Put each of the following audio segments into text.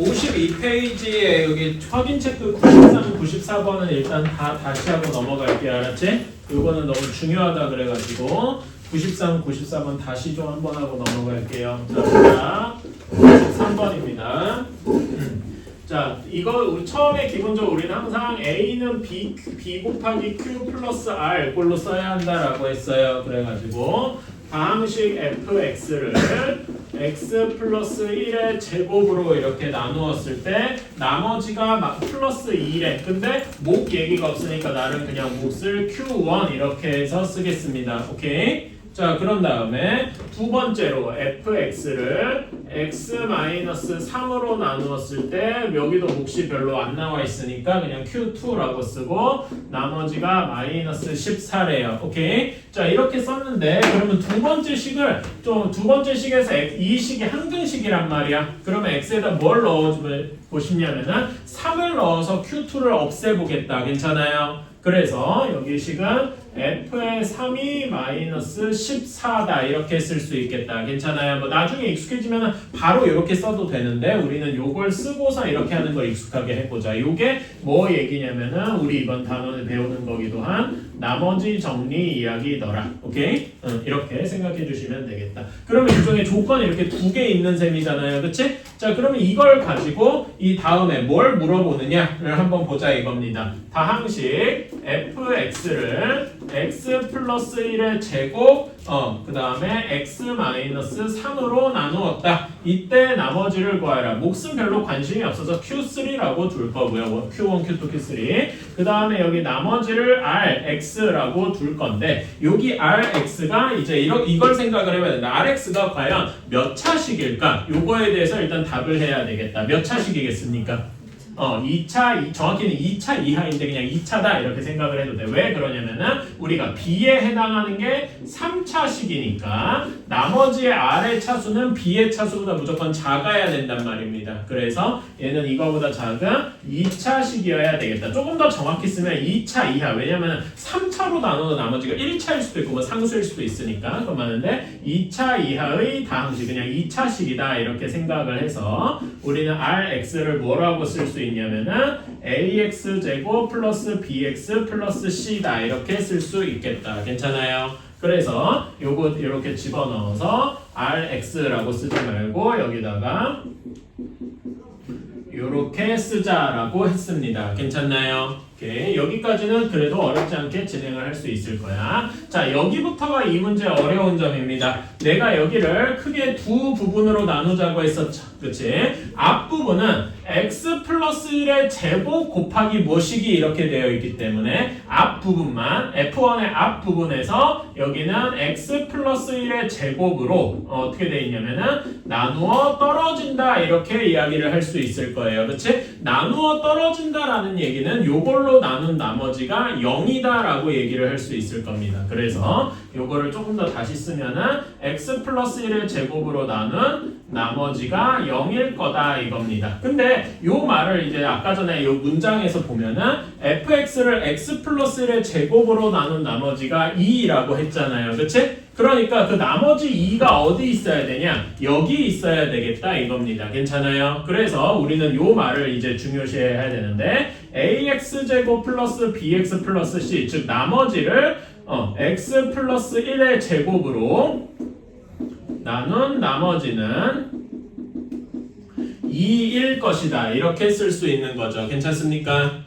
52페이지에 여기 확인 체크 93, 94번은 일단 다시 하고 넘어갈게요. 알았지? 이거는 너무 중요하다 그래가지고 93, 94번 다시 좀 한번 하고 넘어갈게요. 자, 93번입니다. 자, 이거 우리 처음에 기본적으로 우리는 항상 A는 B 곱하기 Q 플러스 R 꼴로 써야 한다라고 했어요. 그래가지고 다항식 fx를 x 플러스 1의 제곱으로 이렇게 나누었을 때 나머지가 막 플러스 2래. 근데 목 얘기가 없으니까 나는 그냥 몫을 q1 이렇게 해서 쓰겠습니다. 오케이? 자, 그런 다음에 두 번째로 fx를 x-3으로 나누었을 때 여기도 몫이 별로 안 나와 있으니까 그냥 q2라고 쓰고 나머지가 마이너스 14래요. 오케이? 자, 이렇게 썼는데 그러면 두 번째 식에서 이 식이 항등식이란 말이야. 그러면 x에다 뭘 넣어보시냐면은 3을 넣어서 q2를 없애보겠다. 괜찮아요? 그래서 여기 식은 f의 3이 마이너스 14다 이렇게 쓸 수 있겠다. 괜찮아요? 뭐 나중에 익숙해지면 바로 이렇게 써도 되는데 우리는 요걸 쓰고서 이렇게 하는 걸 익숙하게 해보자. 요게 뭐 얘기냐면은 우리 이번 단원에 배우는 거기도 한 나머지 정리 이야기더라. 오케이? 이렇게 생각해 주시면 되겠다. 그러면 일종의 조건이 이렇게 두 개 있는 셈이잖아요. 그치? 자, 그러면 이걸 가지고 이 다음에 뭘 물어보느냐를 한번 보자 이겁니다. 다항식 fx를 x 플러스 1의 제곱 그 다음에 x 마이너스 3으로 나누었다. 이때 나머지를 구하라. 몫은 별로 관심이 없어서 q3라고 둘 거고요. q1, q2, q3. 그 다음에 여기 나머지를 rx라고 둘 건데 여기 rx가 이제 이걸 생각을 해봐야 된다. rx가 과연 몇 차식일까? 요거에 대해서 일단 답을 해야 되겠다. 몇 차식이겠습니까? 2차, 정확히는 2차 이하인데 그냥 2차다 이렇게 생각을 해도 돼. 왜 그러냐면은 우리가 B에 해당하는 게 3차식이니까 나머지의 R의 차수는 B의 차수보다 무조건 작아야 된단 말입니다. 그래서 얘는 이거보다 작은 2차식이어야 되겠다. 조금 더 정확히 쓰면 2차 이하. 왜냐면은 3차로 나눠도 나머지가 1차일 수도 있고 뭐 상수일 수도 있으니까 그거 많은데 2차 이하의 다항식 그냥 2차식이다 이렇게 생각을 해서 우리는 RX를 뭐라고 쓸 수 있냐면은 AX제곱 플러스 BX 플러스 C다 이렇게 쓸 수 있겠다. 괜찮아요? 그래서 요거 이렇게 집어넣어서 RX라고 쓰지 말고 여기다가 요렇게 쓰자라고 했습니다. 괜찮나요? 오케이. 여기까지는 그래도 어렵지 않게 진행을 할 수 있을 거야. 자, 여기부터가 이 문제의 어려운 점입니다. 내가 여기를 크게 두 부분으로 나누자고 했었죠. 그치? 앞부분은 x 플러스 1의 제곱 곱하기 뭐식이 이렇게 되어 있기 때문에 앞부분만 f1의 앞부분에서 여기는 x 플러스 1의 제곱으로 어떻게 되어 있냐면은 나누어 떨어진다 이렇게 이야기를 할 수 있을 거예요. 그치? 나누어 떨어진다라는 얘기는 요걸로 나눈 나머지가 0이다 라고 얘기를 할 수 있을 겁니다. 그래서 요거를 조금 더 다시 쓰면은 x 플러스 1의 제곱으로 나눈 나머지가 0일 거다 이겁니다. 근데 요 말을 이제 아까 전에 요 문장에서 보면은 fx를 x 플러스 1의 제곱으로 나눈 나머지가 2라고 했잖아요. 그치? 그러니까 그 나머지 2가 어디 있어야 되냐? 여기 있어야 되겠다 이겁니다. 괜찮아요? 그래서 우리는 요 말을 이제 중요시해야 되는데 ax제곱 플러스 bx 플러스 c 즉 나머지를 x 플러스 1의 제곱으로 나눈 나머지는 2일 것이다. 이렇게 쓸 수 있는 거죠. 괜찮습니까?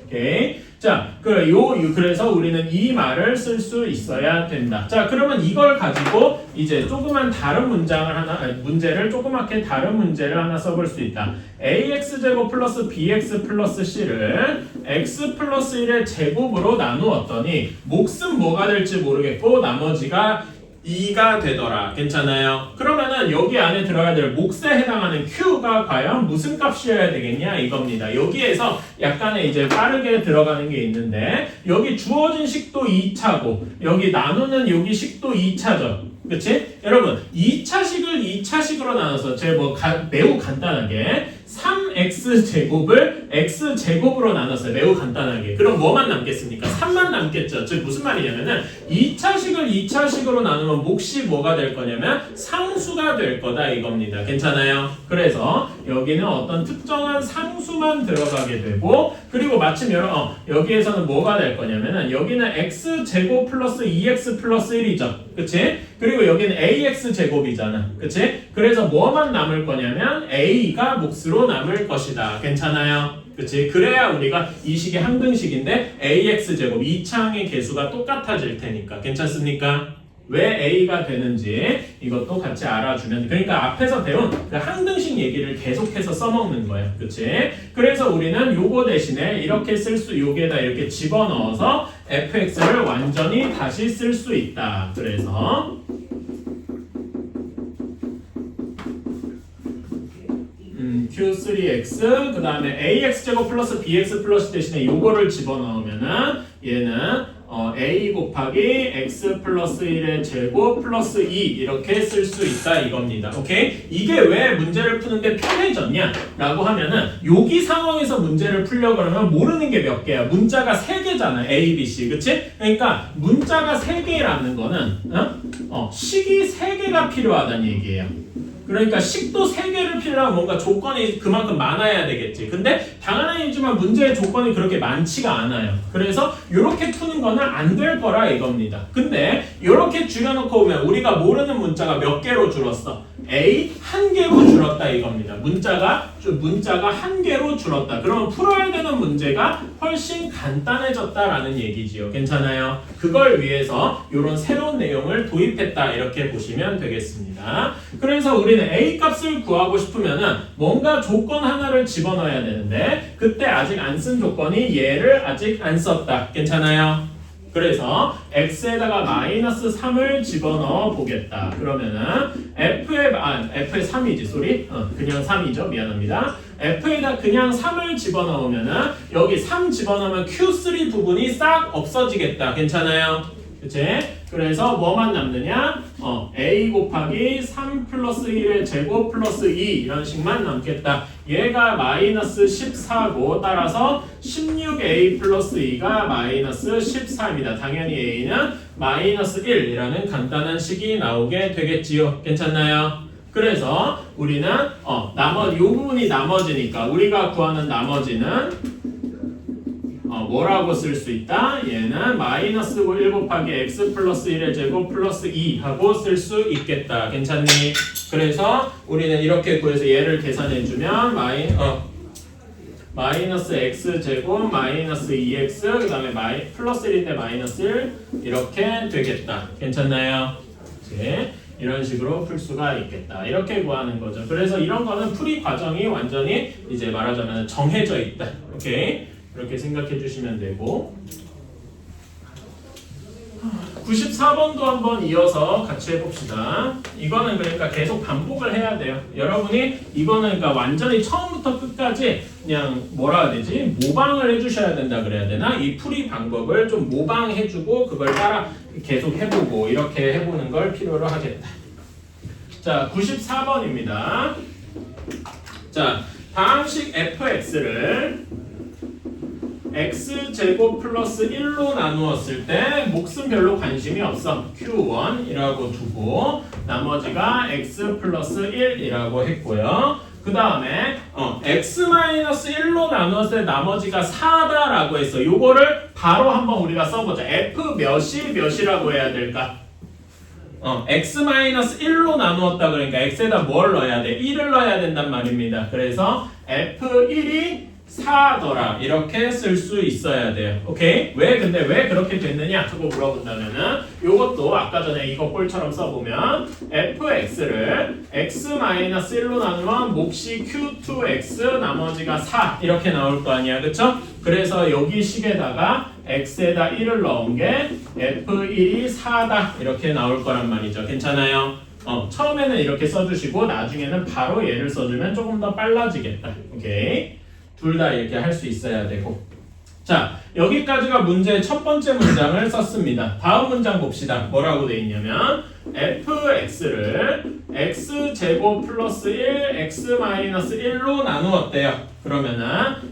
오케이. 자, 그래서 우리는 이 말을 쓸 수 있어야 된다. 자, 그러면 이걸 가지고 이제 조그만 다른 문제를 조그맣게 다른 문제를 하나 써볼 수 있다. ax제곱 플러스 bx 플러스 c를 x 플러스 1의 제곱으로 나누었더니 몫은 뭐가 될지 모르겠고 나머지가 2가 되더라. 괜찮아요? 그러면은 여기 안에 들어가야 될 몫에 해당하는 Q가 과연 무슨 값이어야 되겠냐 이겁니다. 여기에서 약간의 이제 빠르게 들어가는 게 있는데 여기 주어진 식도 2차고 여기 나누는 여기 식도 2차죠. 그치? 여러분 2차식을 2차식으로 나눠서 제가 매우 간단하게 3 3x제곱을 x제곱으로 나눴어요. 매우 간단하게. 그럼 뭐만 남겠습니까? 3만 남겠죠. 즉 무슨 말이냐면은 2차식을 2차식으로 나누면 몫이 뭐가 될 거냐면 상수가 될 거다 이겁니다. 괜찮아요? 그래서 여기는 어떤 특정한 상수만 들어가게 되고 그리고 마침 여기에서는 뭐가 될 거냐면은 여기는 x제곱 플러스 2x 플러스 1이죠. 그치? 그리고 여기는 ax제곱이잖아. 그치? 그래서 뭐만 남을 거냐면 a가 몫으로 남을 것이다. 괜찮아요? 그치? 그래야 우리가 이 식이 항등식인데 ax제곱 2차항의 개수가 똑같아질 테니까. 괜찮습니까? 왜 A가 되는지 이것도 같이 알아주면 그러니까 앞에서 배운 그 항등식 얘기를 계속해서 써먹는 거예요. 그치? 그래서 우리는 요거 대신에 이렇게 여기에다 이렇게 집어넣어서 fx를 완전히 다시 쓸 수 있다. 그래서 q3x 그 다음에 ax제곱 플러스 bx 플러스 대신에 요거를 집어넣으면은 얘는 a 곱하기 x 플러스 1의 제곱 플러스 2 이렇게 쓸 수 있다 이겁니다. 오케이? 이게 왜 문제를 푸는데 편해졌냐? 라고 하면은 여기 상황에서 문제를 풀려고 그러면 모르는 게 몇 개야? 문자가 3개잖아. A, B, C. 그치? 그러니까 문자가 3개라는 거는 식이 3개가 필요하다는 얘기예요. 그러니까 식도 3개를 필요하면 뭔가 조건이 그만큼 많아야 되겠지. 근데 당연한 얘기지만 문제의 조건이 그렇게 많지가 않아요. 그래서 이렇게 푸는 거는 안 될 거라 이겁니다. 근데 이렇게 줄여놓고 보면 우리가 모르는 문자가 몇 개로 줄었어? A 1개로 줄었다 이겁니다. 문자가 1개로 줄었다. 그러면 풀어야 되는 문제가 훨씬 간단해졌다라는 얘기지요. 괜찮아요? 그걸 위해서 이런 새로운 내용을 도입했다 이렇게 보시면 되겠습니다. 그래서 우리는 A 값을 구하고 싶으면은 뭔가 조건 하나를 집어넣어야 되는데 그때 아직 안 쓴 조건이 얘를 아직 안 썼다. 괜찮아요? 그래서 x에다가 마이너스 3을 집어넣어 보겠다. 그러면은 f에 3이지 소리? 그냥 3이죠. 미안합니다. f에다 그냥 3을 집어넣으면은 여기 3 집어넣으면 q3 부분이 싹 없어지겠다. 괜찮아요? 그치? 그래서 뭐만 남느냐? a 곱하기 3 플러스 1의 제곱 플러스 2 이런 식만 남겠다. 얘가 마이너스 14고 따라서 16a 플러스 2가 마이너스 14입니다. 당연히 a는 마이너스 1이라는 간단한 식이 나오게 되겠지요. 괜찮나요? 그래서 우리는 이 부분이 나머지니까 우리가 구하는 나머지는 뭐라고 쓸 수 있다? 얘는 마이너스 1 곱하기 x 플러스 1의 제곱 플러스 2 하고 쓸 수 있겠다. 괜찮니? 그래서 우리는 이렇게 구해서 얘를 계산해주면 마이너스 x 제곱 마이너스 2x 그 다음에 플러스 1인데 마이너스 1 이렇게 되겠다. 괜찮나요? 네. 이런 식으로 풀 수가 있겠다. 이렇게 구하는 거죠. 그래서 이런 거는 풀이 과정이 완전히 이제 말하자면 정해져 있다. 오케이? 이렇게 생각해 주시면 되고 94번도 한번 이어서 같이 해봅시다. 이거는 그러니까 계속 반복을 해야 돼요. 여러분이 이거는 그러니까 완전히 처음부터 끝까지 그냥 뭐라 해야 되지? 모방을 해주셔야 된다 그래야 되나? 이 풀이 방법을 좀 모방해주고 그걸 따라 계속 해보고 이렇게 해보는 걸 필요로 하겠다. 자, 94번입니다. 자, 다음식 fx를 x제곱 플러스 1로 나누었을 때 몫은 별로 관심이 없어. q1이라고 두고 나머지가 x 플러스 1이라고 했고요. 그 다음에 x-1로 나누었을 때 나머지가 4다라고 했어. 요거를 바로 한번 우리가 써보자. f 몇이라고 해야 될까? x-1로 나누었다 그러니까 x에다 뭘 넣어야 돼? 1을 넣어야 된단 말입니다. 그래서 f1이 4더라 이렇게 쓸 수 있어야 돼요. 오케이? 근데 왜 그렇게 됐느냐 하고 물어본다면은 요것도 아까 전에 이거 꼴처럼 써보면 fx를 x-1로 나누면 몫이 q2x 나머지가 4 이렇게 나올 거 아니야. 그쵸? 그래서 여기 식에다가 x에다 1을 넣은 게 f1이 4다 이렇게 나올 거란 말이죠. 괜찮아요? 처음에는 이렇게 써주시고 나중에는 바로 얘를 써주면 조금 더 빨라지겠다. 오케이? 둘 다 이렇게 할 수 있어야 되고. 자, 여기까지가 문제의 첫 번째 문장을 썼습니다. 다음 문장 봅시다. 뭐라고 돼 있냐면 fx를 x제곱 플러스 1 x 마이너스 1로 나누었대요. 그러면은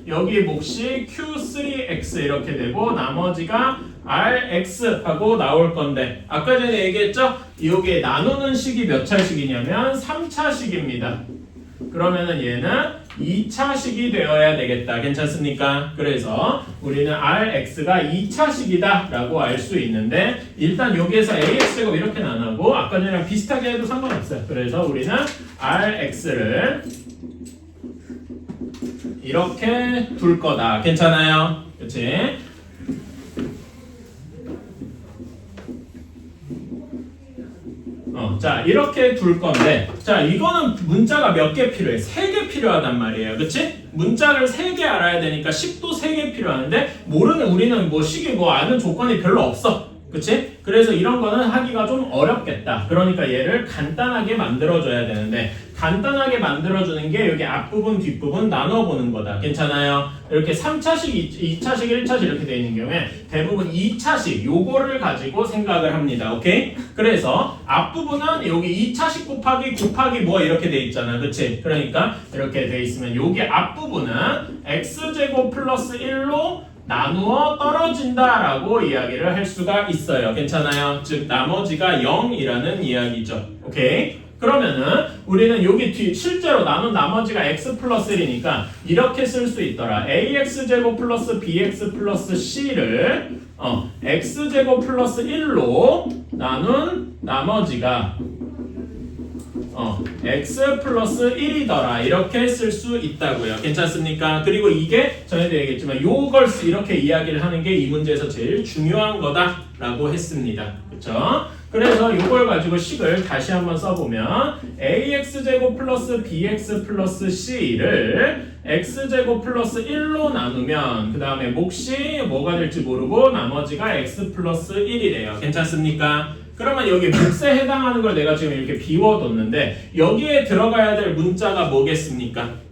여기 몫이 q3x 이렇게 되고 나머지가 rx 하고 나올 건데 아까 전에 얘기했죠? 여기에 나누는 식이 몇 차식이냐면 3차식입니다. 그러면은 얘는 2차식이 되어야 되겠다. 괜찮습니까? 그래서 우리는 Rx가 2차식이다 라고 알 수 있는데 일단 여기에서 AX제곱 이렇게 나누고 아까 전이랑 비슷하게 해도 상관없어요. 그래서 우리는 Rx를 이렇게 둘 거다. 괜찮아요? 그치? 자 이렇게 둘 건데 자 이거는 문자가 몇 개 필요해? 3개 필요하단 말이에요. 그치? 문자를 3개 알아야 되니까 식도 3개 필요하는데 모르는 우리는 뭐 식이 뭐 아는 조건이 별로 없어. 그치? 그래서 이런 거는 하기가 좀 어렵겠다. 그러니까 얘를 간단하게 만들어줘야 되는데 간단하게 만들어주는 게 여기 앞부분 뒷부분 나눠보는 거다. 괜찮아요? 이렇게 3차식, 2차식, 1차식 이렇게 되어 있는 경우에 대부분 2차식 요거를 가지고 생각을 합니다. 오케이? 그래서 앞부분은 여기 2차식 곱하기 뭐 이렇게 돼 있잖아. 그치? 그러니까 이렇게 돼 있으면 여기 앞부분은 x제곱 플러스 1로 나누어 떨어진다라고 이야기를 할 수가 있어요. 괜찮아요? 즉 나머지가 0이라는 이야기죠. 오케이? 그러면은 우리는 여기 실제로 나눈 나머지가 x 플러스 1이니까 이렇게 쓸 수 있더라. ax제곱 플러스 bx 플러스 c를 x제곱 플러스 1로 나눈 나머지가 x 플러스 1이더라 이렇게 쓸 수 있다고요. 괜찮습니까? 그리고 이게 전에도 얘기했지만 요걸 이렇게 이야기를 하는 게 이 문제에서 제일 중요한 거다 라고 했습니다. 그쵸? 그래서 요걸 가지고 식을 다시 한번 써보면 ax제곱 플러스 bx 플러스 c를 x제곱 플러스 1로 나누면 그 다음에 몫이 뭐가 될지 모르고 나머지가 x 플러스 1이래요. 괜찮습니까? 그러면 여기 몫에 해당하는 걸 내가 지금 이렇게 비워뒀는데 여기에 들어가야 될 문자가 뭐겠습니까?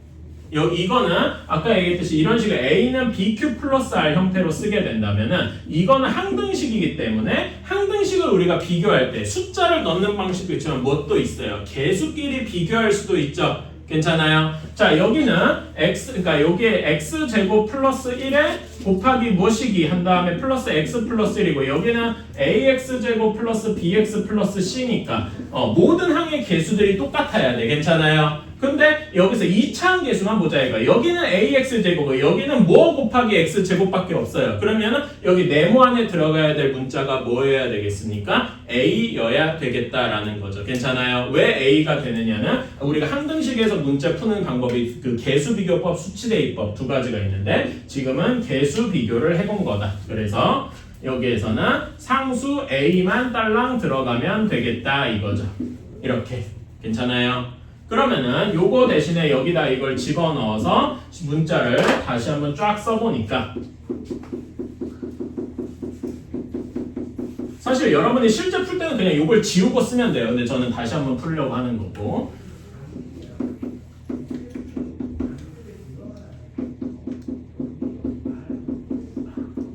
이거는 아까 얘기했듯이 이런 식으로 A는 BQ 플러스 R 형태로 쓰게 된다면은 이거는 항등식이기 때문에 항등식을 우리가 비교할 때 숫자를 넣는 방식도 있지만 뭣도 있어요. 개수끼리 비교할 수도 있죠. 괜찮아요? 자 여기는 그러니까 여기에 x제곱 플러스 1에 곱하기 뭐시기 한 다음에 플러스 x 플러스 1이고 여기는 ax제곱 플러스 bx 플러스 c니까 모든 항의 개수들이 똑같아야 돼. 괜찮아요? 근데 여기서 2차항 개수만 보자 이거. 여기는 ax제곱, 여기는 뭐 곱하기 x제곱밖에 없어요. 그러면은 여기 네모 안에 들어가야 될 문자가 뭐여야 되겠습니까? a여야 되겠다라는 거죠. 괜찮아요? 왜 a가 되느냐는 우리가 항등식에서 문제 푸는 방법이 그 개수 비교법, 수치 대입법 두 가지가 있는데 지금은 개수 비교를 해본 거다. 그래서 여기에서는 상수 a만 딸랑 들어가면 되겠다 이거죠. 이렇게. 괜찮아요? 그러면은 요거 대신에 여기다 이걸 집어넣어서 문자를 다시 한번 쫙 써보니까 사실 여러분이 실제 풀 때는 그냥 요걸 지우고 쓰면 돼요. 근데 저는 다시 한번 풀려고 하는 거고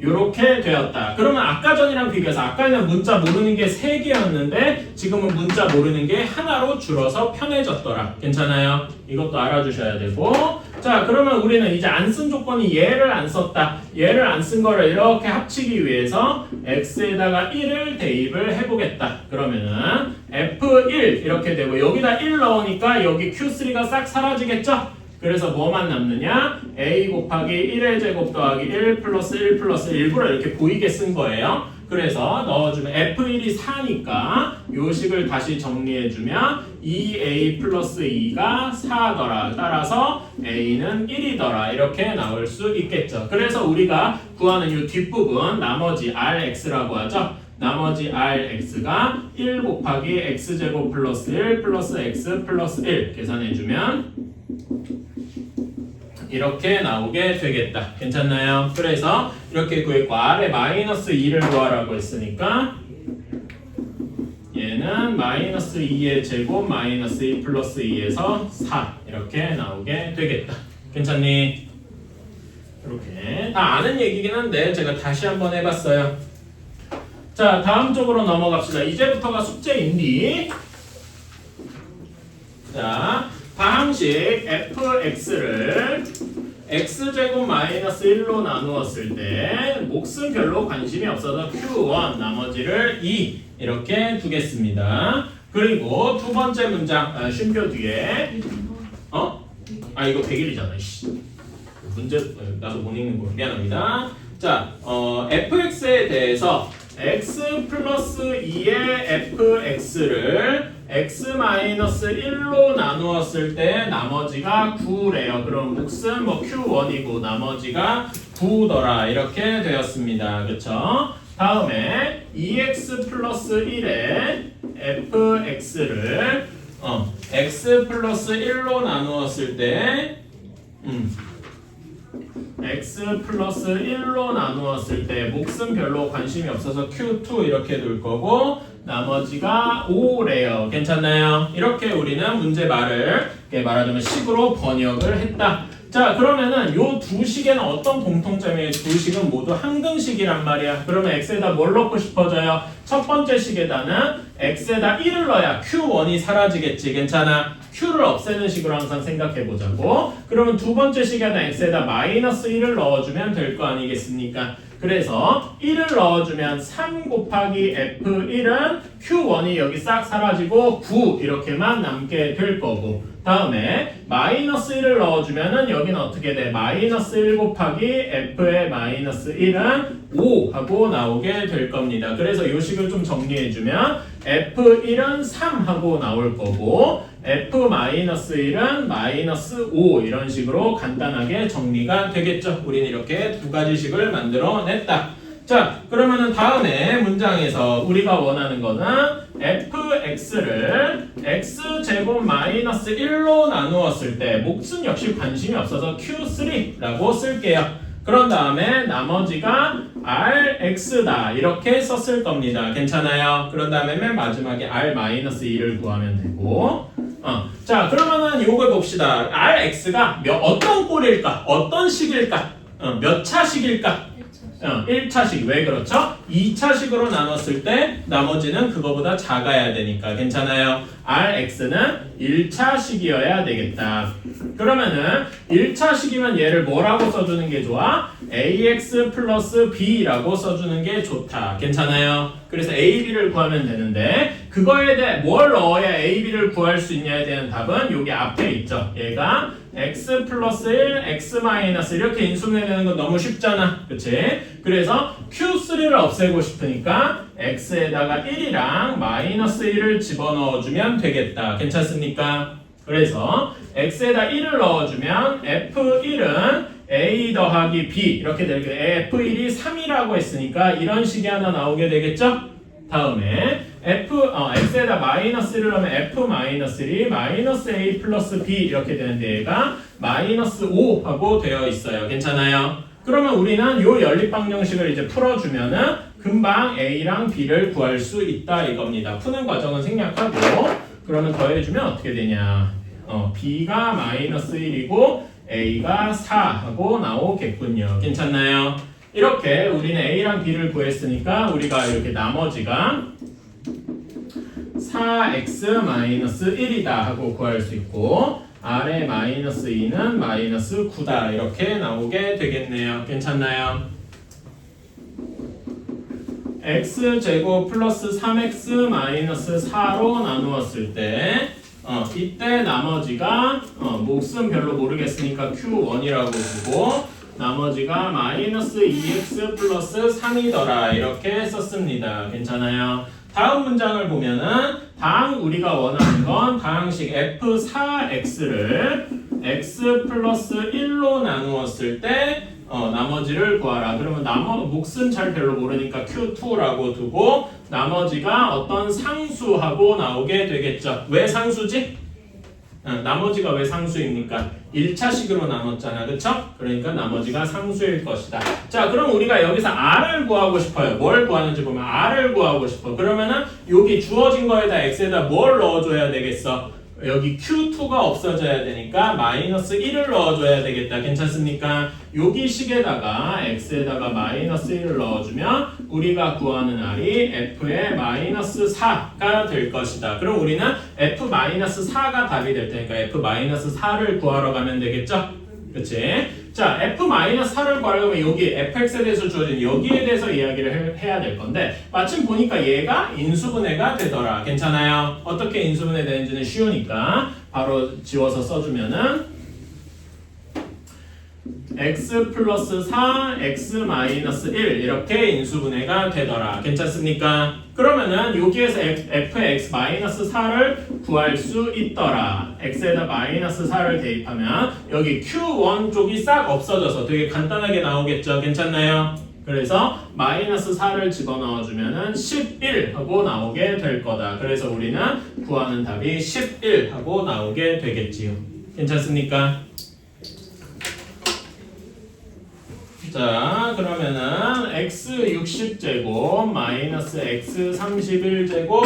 요렇게 되었다. 그러면 아까 전이랑 비교해서 아까는 문자 모르는 게 3개였는데 지금은 문자 모르는 게 하나로 줄어서 편해졌더라. 괜찮아요? 이것도 알아주셔야 되고 자 그러면 우리는 이제 안 쓴 조건이 얘를 안 썼다. 얘를 안 쓴 거를 이렇게 합치기 위해서 x에다가 1을 대입을 해보겠다. 그러면은 f1 이렇게 되고 여기다 1 넣으니까 여기 q3가 싹 사라지겠죠? 그래서 뭐만 남느냐? a 곱하기 1의 제곱 더하기 1 플러스 1 플러스 일부러 이렇게 보이게 쓴 거예요. 그래서 넣어주면 f1이 4니까 요 식을 다시 정리해주면 2a 플러스 2가 4더라. 따라서 a는 1이더라. 이렇게 나올 수 있겠죠. 그래서 우리가 구하는 이 뒷부분 나머지 rx라고 하죠. 나머지 rx가 1 곱하기 x제곱 플러스 1 플러스 x 플러스 1 계산해주면 이렇게 나오게 되겠다. 괜찮나요? 그래서 이렇게 구했고 r에 마이너스 2를 구하라고 했으니까 얘는 마이너스 2의 제곱 마이너스 2 플러스 2에서 4 이렇게 나오게 되겠다. 괜찮니? 이렇게 다 아는 얘기긴 한데 제가 다시 한번 해봤어요. 자, 다음 쪽으로 넘어갑시다. 이제부터가 숙제인데. 자, 방식 fx를 x제곱 마이너스 1로 나누었을 때 몫은 별로 관심이 없어서 q1 나머지를 2 이렇게 두겠습니다. 그리고 두 번째 문장 쉼표 뒤에 이거 100일이잖아. 문제 나도 못 읽는 거 미안합니다. 자, fx에 대해서 x 플러스 2의 fx를 x-1로 나누었을 때 나머지가 9래요. 그럼 몫은 뭐 q1이고 나머지가 9더라 이렇게 되었습니다. 그쵸? 다음에 2x 플러스 1의 fx를 x 플러스 1로 나누었을 때 x 플러스 1로 나누었을 때 몫은 별로 관심이 없어서 q2 이렇게 둘 거고 나머지가 5래요. 괜찮나요? 이렇게 우리는 문제 말을 말하자면 식으로 번역을 했다. 자, 그러면은 요 두 식에는 어떤 공통점이에요? 두 식은 모두 항등식이란 말이야. 그러면 x에다 뭘 넣고 싶어져요? 첫 번째 식에다는 x에다 1을 넣어야 q1이 사라지겠지. 괜찮아? q를 없애는 식으로 항상 생각해 보자고. 그러면 두 번째 식에다 x에다 마이너스 1을 넣어주면 될 거 아니겠습니까? 그래서 1을 넣어주면 3 곱하기 f1은 q1이 여기 싹 사라지고 9 이렇게만 남게 될 거고 다음에 마이너스 1을 넣어주면은 여기는 어떻게 돼? 마이너스 1 곱하기 f의 마이너스 1은 5 하고 나오게 될 겁니다. 그래서 이 식을 좀 정리해주면 f1은 3 하고 나올 거고 f-1은 마이너스 5 이런 식으로 간단하게 정리가 되겠죠. 우리는 이렇게 두 가지 식을 만들어냈다. 자, 그러면은 다음에 문장에서 우리가 원하는 거는 fx를 x제곱 마이너스 1로 나누었을 때 몫은 역시 관심이 없어서 q3라고 쓸게요. 그런 다음에 나머지가 rx다 이렇게 썼을 겁니다. 괜찮아요? 그런 다음에 맨 마지막에 r-2를 구하면 되고 자, 그러면은 요걸 봅시다. rx가 어떤 꼴일까? 어떤 식일까? 몇 차식일까? 1차식. 왜 그렇죠? 2차식으로 나눴을 때 나머지는 그거보다 작아야 되니까 괜찮아요? rx는 1차식이어야 되겠다. 그러면은 1차식이면 얘를 뭐라고 써주는 게 좋아? ax 플러스 b라고 써주는 게 좋다. 괜찮아요? 그래서 a, b를 구하면 되는데 그거에 대해 뭘 넣어야 a, b를 구할 수 있냐에 대한 답은 여기 앞에 있죠. 얘가 x 플러스 1, x 마이너스 이렇게 인수분해되는 건 너무 쉽잖아. 그치? 그래서 q3를 없애고 싶으니까 x에다가 1이랑 마이너스 1을 집어넣어주면 되겠다. 괜찮습니까? 그래서 x에다 1을 넣어주면 f1은 a 더하기 b 이렇게 되게 f1이 3이라고 했으니까 이런 식이 하나 나오게 되겠죠? 다음에 x에다 마이너스 1을 넣으면 f-1이 마이너스 a 플러스 b 이렇게 되는데 얘가 마이너스 5 하고 되어 있어요. 괜찮아요? 그러면 우리는 요 연립방정식을 이제 풀어주면은 금방 a랑 b를 구할 수 있다 이겁니다. 푸는 과정은 생략하고 그러면 더해주면 어떻게 되냐? b가 마이너스 1이고 a가 4 하고 나오겠군요. 괜찮나요? 이렇게 우리는 a랑 b를 구했으니까 우리가 이렇게 나머지가 4x-1이다 하고 구할 수 있고 r의 마이너스 2는 마이너스 9다 이렇게 나오게 되겠네요. 괜찮나요? x제곱 플러스 3x 마이너스 4로 나누었을 때 이때 나머지가 몫은 별로 모르겠으니까 q1이라고 두고 나머지가 마이너스 2x 플러스 3이더라 이렇게 썼습니다. 괜찮아요? 다음 문장을 보면은 우리가 원하는 건 다항식 f4x를 x 플러스 1로 나누었을 때 나머지를 구하라. 그러면 몫은 잘 별로 모르니까 q2라고 두고 나머지가 어떤 상수하고 나오게 되겠죠. 왜 상수지? 나머지가 왜 상수입니까? 1차식으로 나눴잖아. 그쵸? 그러니까 나머지가 상수일 것이다. 자, 그럼 우리가 여기서 r을 구하고 싶어요. 뭘 구하는지 보면 r을 구하고 싶어. 그러면은 여기 주어진 거에다 x에다 뭘 넣어줘야 되겠어? 여기 Q2가 없어져야 되니까 마이너스 1을 넣어줘야 되겠다. 괜찮습니까? 여기 식에다가 x에다가 마이너스 1을 넣어주면 우리가 구하는 R이 F의 마이너스 4가 될 것이다. 그럼 우리는 F 마이너스 4가 답이 될 테니까 F 마이너스 4를 구하러 가면 되겠죠? 그치? 자, F-4를 구하려면 여기 fx에 대해서 주어진 여기에 대해서 이야기를 해야 될 건데 마침 보니까 얘가 인수분해가 되더라. 괜찮아요? 어떻게 인수분해 되는지는 쉬우니까 바로 지워서 써주면은 x 플러스 4, x 마이너스 1 이렇게 인수분해가 되더라. 괜찮습니까? 그러면은 여기에서 f의 x 마이너스 4를 구할 수 있더라. x에다 마이너스 4를 대입하면 여기 q1 쪽이 싹 없어져서 되게 간단하게 나오겠죠. 괜찮나요? 그래서 마이너스 4를 집어넣어주면은 11 하고 나오게 될 거다. 그래서 우리는 구하는 답이 11 하고 나오게 되겠지요. 괜찮습니까? 자, 그러면은 x 60제곱 마이너스 x 31제곱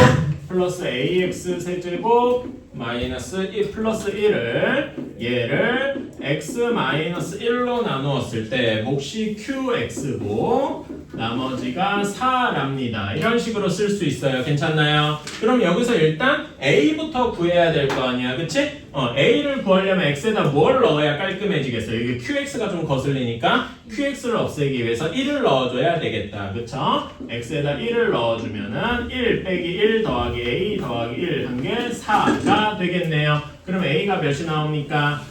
플러스 ax 세제곱 마이너스 1 플러스 1을 얘를 x 마이너스 1로 나누었을 때 몫이 qx고 나머지가 4랍니다. 이런 식으로 쓸 수 있어요. 괜찮나요? 그럼 여기서 일단 a부터 구해야 될 거 아니야. 그치? a를 구하려면 x에다 뭘 넣어야 깔끔해지겠어요? 이게 qx가 좀 거슬리니까 qx를 없애기 위해서 1을 넣어줘야 되겠다. 그쵸? x에다 1을 넣어주면은 1 빼기 1 더하기 a 더하기 1 한 게 4가 되겠네요. 그럼 a가 몇이 나옵니까?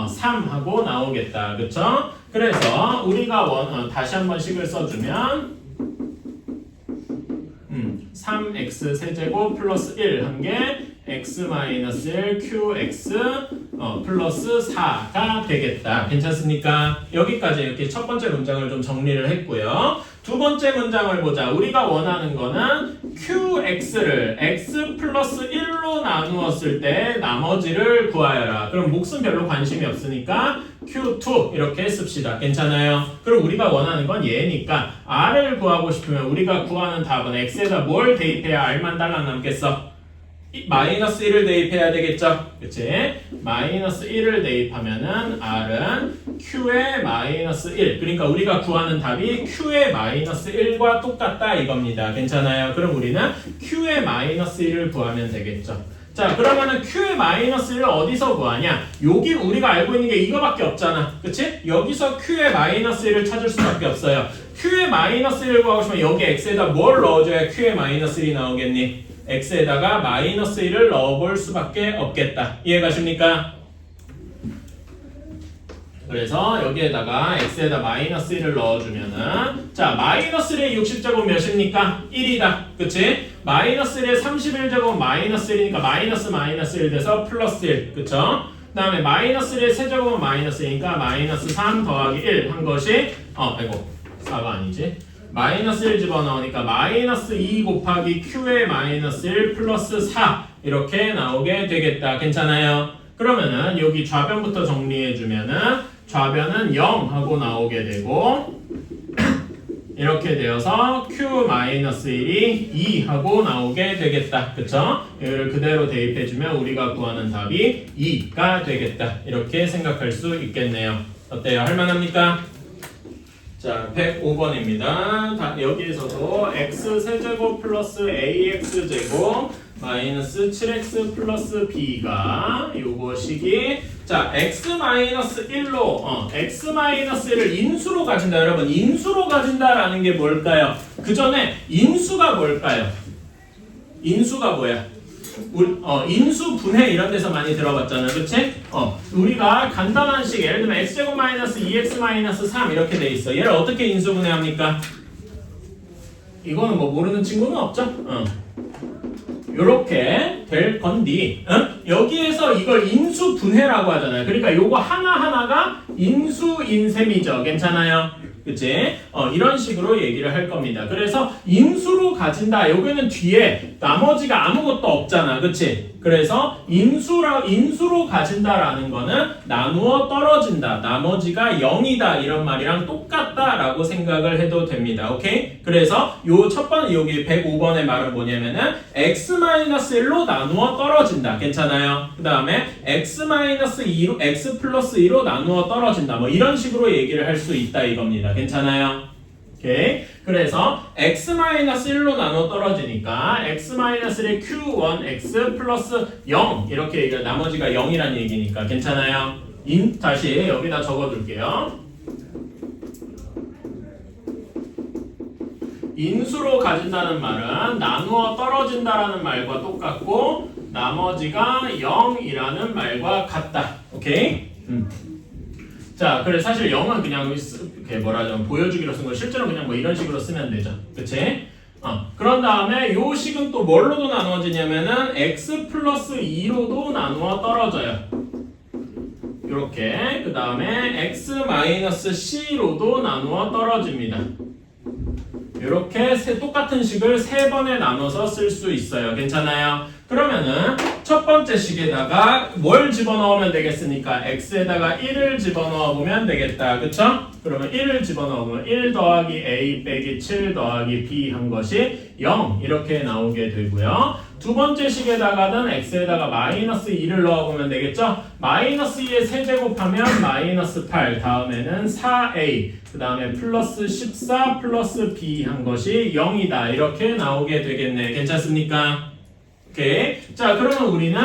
3 하고 나오겠다. 그쵸? 그래서 우리가 다시 한번 식을 써주면 3x 세제곱 플러스 1 한 게 x 마이너스 1 qx 플러스 4가 되겠다. 괜찮습니까? 여기까지 이렇게 첫 번째 문장을 좀 정리를 했고요. 두 번째 문장을 보자. 우리가 원하는 거는 qx를 x 플러스 1로 나누었을 때 나머지를 구하여라. 그럼 몫은 별로 관심이 없으니까 q2 이렇게 씁시다. 괜찮아요? 그럼 우리가 원하는 건 얘니까 r을 구하고 싶으면 우리가 구하는 답은 x에다 뭘 대입해야 r만 달랑 남겠어? 마이너스 1을 대입해야 되겠죠? 그치? 마이너스 1을 대입하면은 R은 Q의 마이너스 1. 그러니까 우리가 구하는 답이 Q의 마이너스 1과 똑같다 이겁니다. 괜찮아요? 그럼 우리는 Q의 마이너스 1을 구하면 되겠죠? 자, 그러면은 Q의 마이너스 1을 어디서 구하냐? 여기 우리가 알고 있는 게 이거밖에 없잖아. 그치? 여기서 Q의 마이너스 1을 찾을 수밖에 없어요. Q의 마이너스 1을 구하고 싶으면 여기 X에다 뭘 넣어줘야 Q의 마이너스 1이 나오겠니? x에다가 마이너스 1을 넣어볼 수밖에 없겠다. 이해가십니까? 그래서 여기에다가 x에다 마이너스 1을 넣어주면은 자 마이너스 1의 60제곱 몇입니까? 1이다. 그치? 마이너스 1의 31제곱 마이너스 1이니까 마이너스 1 돼서 플러스 1. 그쵸? 그 다음에 마이너스 1의 세제곱은 마이너스 1이니까 마이너스 3 더하기 1 한 것이 아이고 4가 아니지. 마이너스 1 집어넣으니까 마이너스 2 곱하기 q의 마이너스 1 플러스 4 이렇게 나오게 되겠다. 괜찮아요? 그러면은 여기 좌변부터 정리해주면은 좌변은 0 하고 나오게 되고 이렇게 되어서 q 마이너스 1이 2 하고 나오게 되겠다. 그쵸? 이걸 그대로 대입해주면 우리가 구하는 답이 2가 되겠다. 이렇게 생각할 수 있겠네요. 어때요? 할만합니까? 자, 105번입니다. 여기에서도 x 세제곱 플러스 ax제곱 마이너스 7x 플러스 b가 요것이기 자, x-1로 x-1을 인수로 가진다. 여러분, 인수로 가진다라는 게 뭘까요? 그 전에 인수가 뭘까요? 인수가 뭐야? 인수 분해 이런 데서 많이 들어봤잖아. 그치? 우리가 간단한 식 예를 들면 x제곱 마이너스 2x 마이너스 3 이렇게 돼 있어. 얘를 어떻게 인수 분해합니까? 이거는 뭐 모르는 친구는 없죠? 요렇게 될 건디 여기에서 이걸 인수 분해라고 하잖아요. 그러니까 요거 하나하나가 인수인 셈이죠. 괜찮아요? 그치? 이런 식으로 얘기를 할 겁니다. 그래서 인수로 가진다. 여기는 뒤에 나머지가 아무것도 없잖아. 그치? 그래서 인수로 가진다라는 거는 나누어 떨어진다. 나머지가 0이다. 이런 말이랑 똑같다라고 생각을 해도 됩니다. 오케이? 그래서 요 첫 번째 여기 105번의 말은 뭐냐면은 x-1로 나누어 떨어진다. 괜찮아요? 그 다음에 x-2로 x 플러스 2로 나누어 떨어진다. 뭐 이런 식으로 얘기를 할 수 있다 이겁니다. 괜찮아요? 오케이. 그래서 x-1로 나눠 떨어지니까 x-1의 q1x 플러스 0 이렇게 얘기를 나머지가 0이란 얘기니까 괜찮아요? 다시 여기다 적어둘게요. 인수로 가진다는 말은 나누어 떨어진다라는 말과 똑같고 나머지가 0이라는 말과 같다. 오케이? 자, 그래 사실 0은 그냥 이렇게 뭐라죠? 보여주기로 쓴 거 실제로 그냥 뭐 이런 식으로 쓰면 되죠. 그치? 그런 다음에 요 식은 또 뭘로도 나누어지냐면은 x 플러스 2로도 나누어 떨어져요. 이렇게 그 다음에 x 마이너스 c로도 나누어 떨어집니다. 이렇게 똑같은 식을 3번에 나눠서 쓸 수 있어요. 괜찮아요? 그러면은 첫 번째 식에다가 뭘 집어넣으면 되겠습니까? x에다가 1을 집어넣어 보면 되겠다. 그쵸? 그러면 1을 집어넣으면 1 더하기 a 빼기 7 더하기 b 한 것이 0 이렇게 나오게 되고요. 두 번째 식에다가는 x에다가 마이너스 2를 넣어보면 되겠죠? 마이너스 2에 세제곱하면 마이너스 8 다음에는 4a 그 다음에 플러스 14 플러스 b 한 것이 0이다 이렇게 나오게 되겠네. 괜찮습니까? 오케이. 자, 그러면 우리는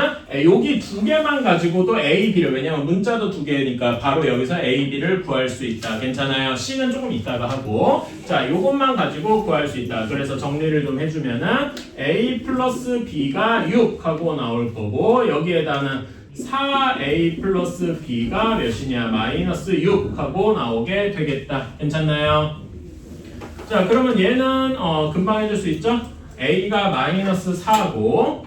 여기 두 개만 가지고도 A, B를 왜냐면 문자도 두 개니까 바로 여기서 A, B를 구할 수 있다. 괜찮아요? C는 조금 이따가 하고 자, 요것만 가지고 구할 수 있다. 그래서 정리를 좀 해주면은 A 플러스 B가 6 하고 나올 거고 여기에다는 4A 플러스 B가 몇이냐? 마이너스 6 하고 나오게 되겠다. 괜찮나요? 자, 그러면 얘는 금방 해줄 수 있죠? A가 마이너스 4고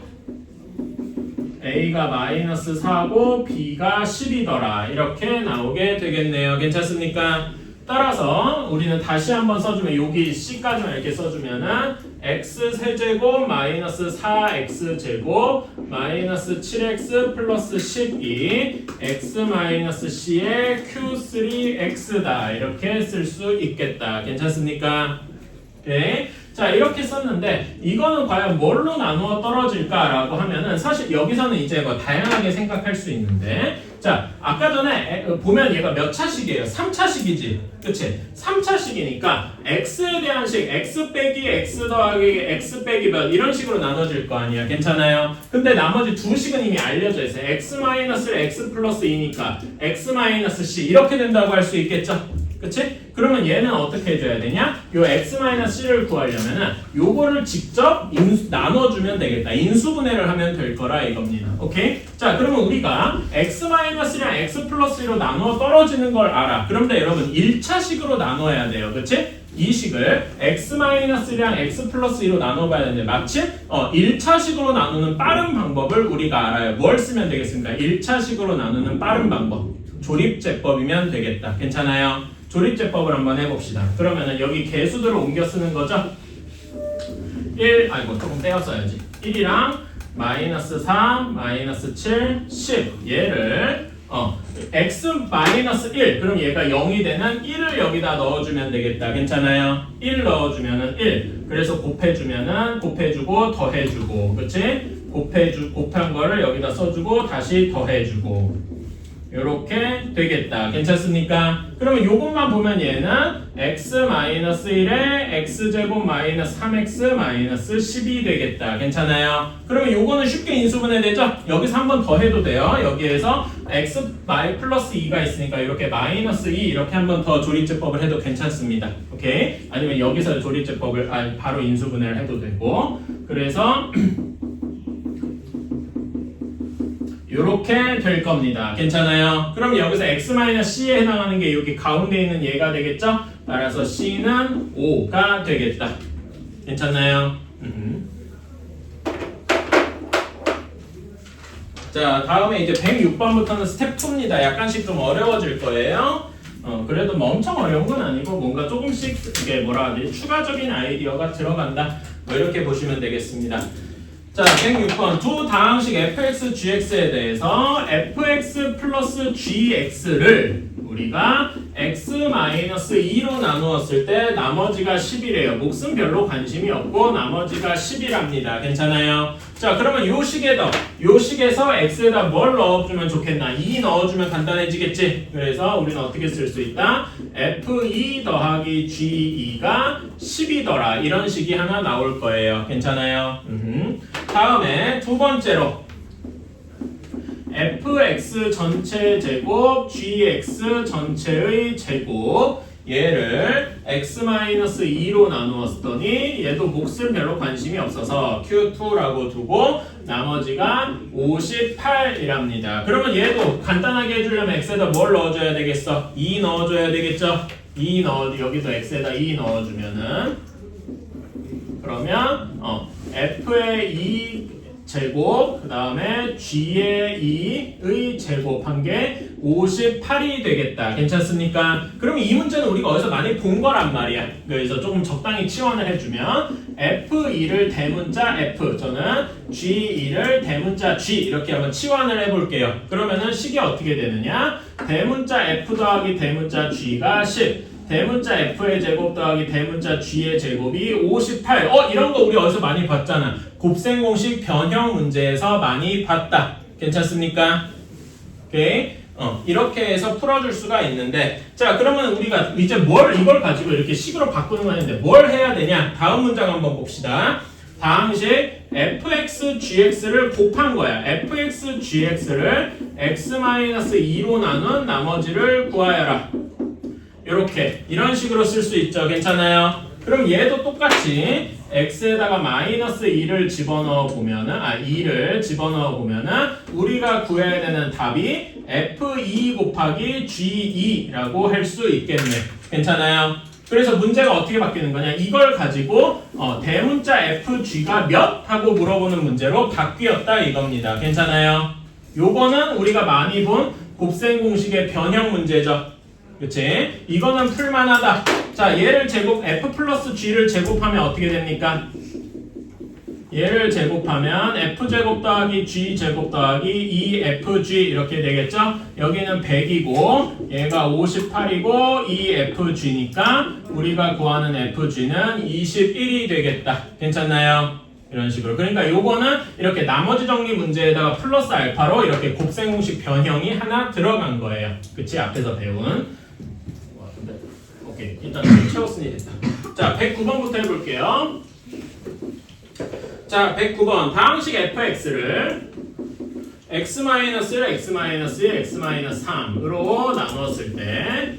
B가 10이더라. 이렇게 나오게 되겠네요. 괜찮습니까? 따라서 우리는 다시 한번 써주면 여기 C까지만 이렇게 써주면은 x 세제곱 마이너스 4x 제곱 마이너스 7x 플러스 12 x 마이너스 c의 q3x다. 이렇게 쓸 수 있겠다. 괜찮습니까? 오케이. 자, 이렇게 썼는데 이거는 과연 뭘로 나누어 떨어질까라고 하면은 사실 여기서는 이제 뭐 다양하게 생각할 수 있는데 자, 아까 전에 보면 얘가 몇 차식이에요? 3차식이지. 그치? 3차식이니까 x에 대한 식 x 빼기 x 더하기 x 빼기 몇 이런 식으로 나눠질 거 아니야. 괜찮아요? 근데 나머지 두 식은 이미 알려져 있어요. x 마이너스 x 플러스 2니까 x 마이너스 c 이렇게 된다고 할 수 있겠죠? 그치? 그러면 얘는 어떻게 해줘야 되냐? 요 x-c를 구하려면은 요거를 직접 나눠주면 되겠다. 인수분해를 하면 될 거라 이겁니다. 오케이? 자, 그러면 우리가 x-랑 x 플러스 1로 나누어 떨어지는 걸 알아. 그런데 여러분 1차식으로 나눠야 돼요. 그치? 이 식을 x-랑 x 플러스 2로 나눠봐야 되는데 마침 1차식으로 나누는 빠른 방법을 우리가 알아요. 뭘 쓰면 되겠습니까? 1차식으로 나누는 빠른 방법. 조립제법이면 되겠다. 괜찮아요? 조립제법을 한번 해봅시다. 그러면은 여기 개수들을 옮겨 쓰는 거죠? 1, 조금 떼어 써야지. 1이랑 마이너스 4, 마이너스 7, 10 얘를 x 마이너스 1 그럼 얘가 0이 되는 1을 여기다 넣어주면 되겠다. 괜찮아요? 1 넣어주면은 1 그래서 곱해주고 더해주고 그치? 곱한 거를 여기다 써주고 다시 더해주고 요렇게 되겠다. 괜찮습니까? 그러면 요것만 보면 얘는 x-1에 x제곱 마이너스 3x 마이너스 10이 되겠다. 괜찮아요? 그러면 요거는 쉽게 인수분해 되죠? 여기서 한 번 더 해도 돼요. 여기에서 x 플러스 2가 있으니까 이렇게 마이너스 2 이렇게 한 번 더 조립제법을 해도 괜찮습니다. 오케이? 아니면 여기서 조립제법을 바로 인수분해를 해도 되고 그래서 이렇게 될 겁니다. 괜찮아요? 그럼 여기서 x-c에 해당하는 게 여기 가운데 있는 얘가 되겠죠? 따라서 c는 5가 되겠다. 괜찮나요? 자, 다음에 이제 106번부터는 스텝 2입니다. 약간씩 좀 어려워질 거예요. 그래도 뭐 엄청 어려운 건 아니고 뭔가 조금씩 이게 뭐라 하지? 추가적인 아이디어가 들어간다. 뭐 이렇게 보시면 되겠습니다. 자, 106번 두 다항식 fx, gx에 대해서 fx 플러스 gx를 우리가 x-2로 나누었을 때 나머지가 10이래요. 몫은 별로 관심이 없고 나머지가 10이랍니다. 괜찮아요? 자, 그러면 요 식에서 x에다 뭘 넣어주면 좋겠나? 2 넣어주면 간단해지겠지? 그래서 우리는 어떻게 쓸 수 있다? f2 더하기 g2가 10이더라. 이런 식이 하나 나올 거예요. 괜찮아요? 다음에 두 번째로 fx 전체 제곱 gx 전체의 제곱 얘를 x-2로 나누었더니 얘도 몫은 별로 관심이 없어서 q2라고 두고 나머지가 58이랍니다. 그러면 얘도 간단하게 해주려면 x에다 뭘 넣어줘야 되겠어? 2 넣어줘야 되겠죠? 여기도 x에다 2 넣어주면은 그러면 f의 2 제곱 그 다음에 g의 2의 제곱한 게 58이 되겠다. 괜찮습니까? 그럼 이 문제는 우리가 어디서 많이 본 거란 말이야. 그래서 조금 적당히 치환을 해주면 f2를 대문자 f 저는 g2를 대문자 g 이렇게 한번 치환을 해볼게요. 그러면은 식이 어떻게 되느냐? 대문자 f 더하기 대문자 g가 10 대문자 f의 제곱 더하기 대문자 g의 제곱이 58. 이런 거 우리 어디서 많이 봤잖아. 곱셈 공식 변형 문제에서 많이 봤다. 괜찮습니까? 오케이. 이렇게 해서 풀어줄 수가 있는데, 자, 그러면 우리가 이제 이걸 가지고 이렇게 식으로 바꾸는 거 아닌데 뭘 해야 되냐? 다음 문장 한번 봅시다. 다항식 fx, gx를 곱한 거야. fx, gx를 x-2로 나눈 나머지를 구하여라. 이런 식으로 쓸 수 있죠. 괜찮아요? 그럼 얘도 똑같이 x에다가 마이너스 2를 집어넣어 보면은 2를 집어넣어 보면은 우리가 구해야 되는 답이 f2 곱하기 g2라고 할 수 있겠네. 괜찮아요? 그래서 문제가 어떻게 바뀌는 거냐? 이걸 가지고 대문자 fg가 몇? 하고 물어보는 문제로 바뀌었다 이겁니다. 괜찮아요? 요거는 우리가 많이 본 곱셈 공식의 변형 문제죠. 그치? 이거는 풀만하다. 자, 얘를 f 플러스 g를 제곱하면 어떻게 됩니까? 얘를 제곱하면 f제곱 더하기 g제곱 더하기 2fg 이렇게 되겠죠? 여기는 100이고 얘가 58이고 2fg니까 우리가 구하는 fg는 21이 되겠다. 괜찮나요? 이런 식으로. 그러니까 요거는 이렇게 나머지 정리 문제에다가 플러스 알파로 이렇게 곱셈 공식 변형이 하나 들어간 거예요. 그치? 앞에서 배운. 오케이. 일단 채웠으니 됐다. 자, 109번부터 해볼게요. 자, 109번. 다항식 fx를 x-1을 x-1, x-3으로 나눴을 때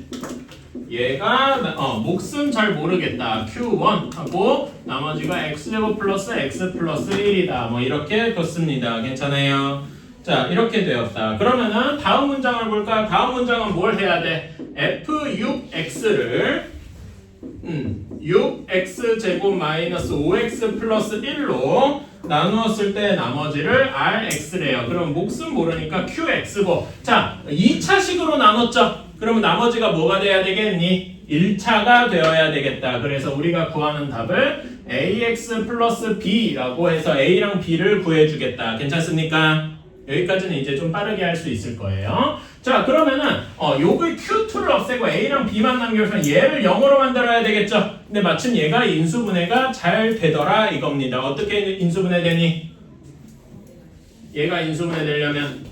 얘가 몫은 잘 모르겠다. q1 하고 나머지가 x제곱 플러스 x 플러스 1이다. 뭐 이렇게 뒀습니다. 괜찮아요? 자, 이렇게 되었다. 그러면은 다음 문장을 볼까? 다음 문장은 뭘 해야 돼? f6x를 6x제곱 마이너스 5x 플러스 1로 나누었을 때 나머지를 rx래요. 그럼 몫은 모르니까 qx고. 자, 2차식으로 나눴죠? 그러면 나머지가 뭐가 돼야 되겠니? 1차가 되어야 되겠다. 그래서 우리가 구하는 답을 ax 플러스 b라고 해서 a랑 b를 구해주겠다. 괜찮습니까? 여기까지는 이제 좀 빠르게 할 수 있을 거예요. 자, 그러면은 요거 q2를 없애고 a랑 b만 남겨서 얘를 0으로 만들어야 되겠죠? 근데 마침 얘가 인수분해가 잘 되더라 이겁니다. 어떻게 인수분해 되니? 얘가 인수분해 되려면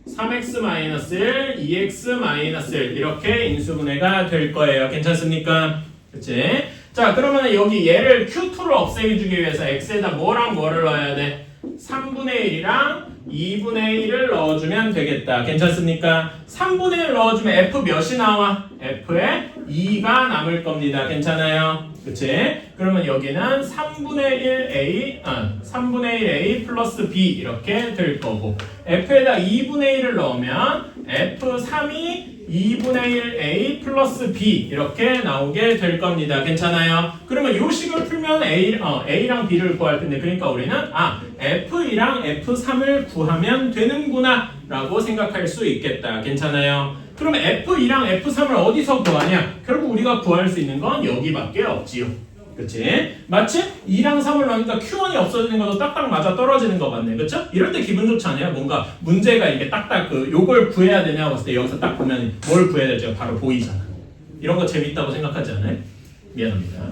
3x-1, 2x-1 이렇게 인수분해가 될 거예요. 괜찮습니까? 그치? 자, 그러면 여기 얘를 q2를 없애주기 위해서 x에다 뭐랑 뭐를 넣어야 돼? 3분의 1이랑 2분의 1을 넣어주면 되겠다. 괜찮습니까? 3분의 1 넣어주면 f 몇이 나와? f에 2가 남을 겁니다. 괜찮아요? 그치? 그러면 여기는 3분의 1a 플러스 b 이렇게 될 거고 f에다 2분의 1을 넣으면 f3이 2분의 1a 플러스 b 이렇게 나오게 될 겁니다. 괜찮아요? 그러면 이 식을 풀면 a랑 b를 구할 텐데 그러니까 우리는 f2랑 f3을 구하면 되는구나 라고 생각할 수 있겠다. 괜찮아요? 그러면 F2랑 F3을 어디서 구하냐? 결국 우리가 구할 수 있는 건 여기밖에 없지요. 그치? 마치 2랑 3을 넣으니까 Q1이 없어지는 것도 딱딱 맞아 떨어지는 거 같네. 그쵸? 이럴 때 기분 좋지 않아요? 뭔가 문제가 이게 딱딱 요걸 구해야 되냐고 했을 때 여기서 딱 보면 뭘 구해야 될지가 바로 보이잖아. 이런 거 재밌다고 생각하지 않아요? 미안합니다.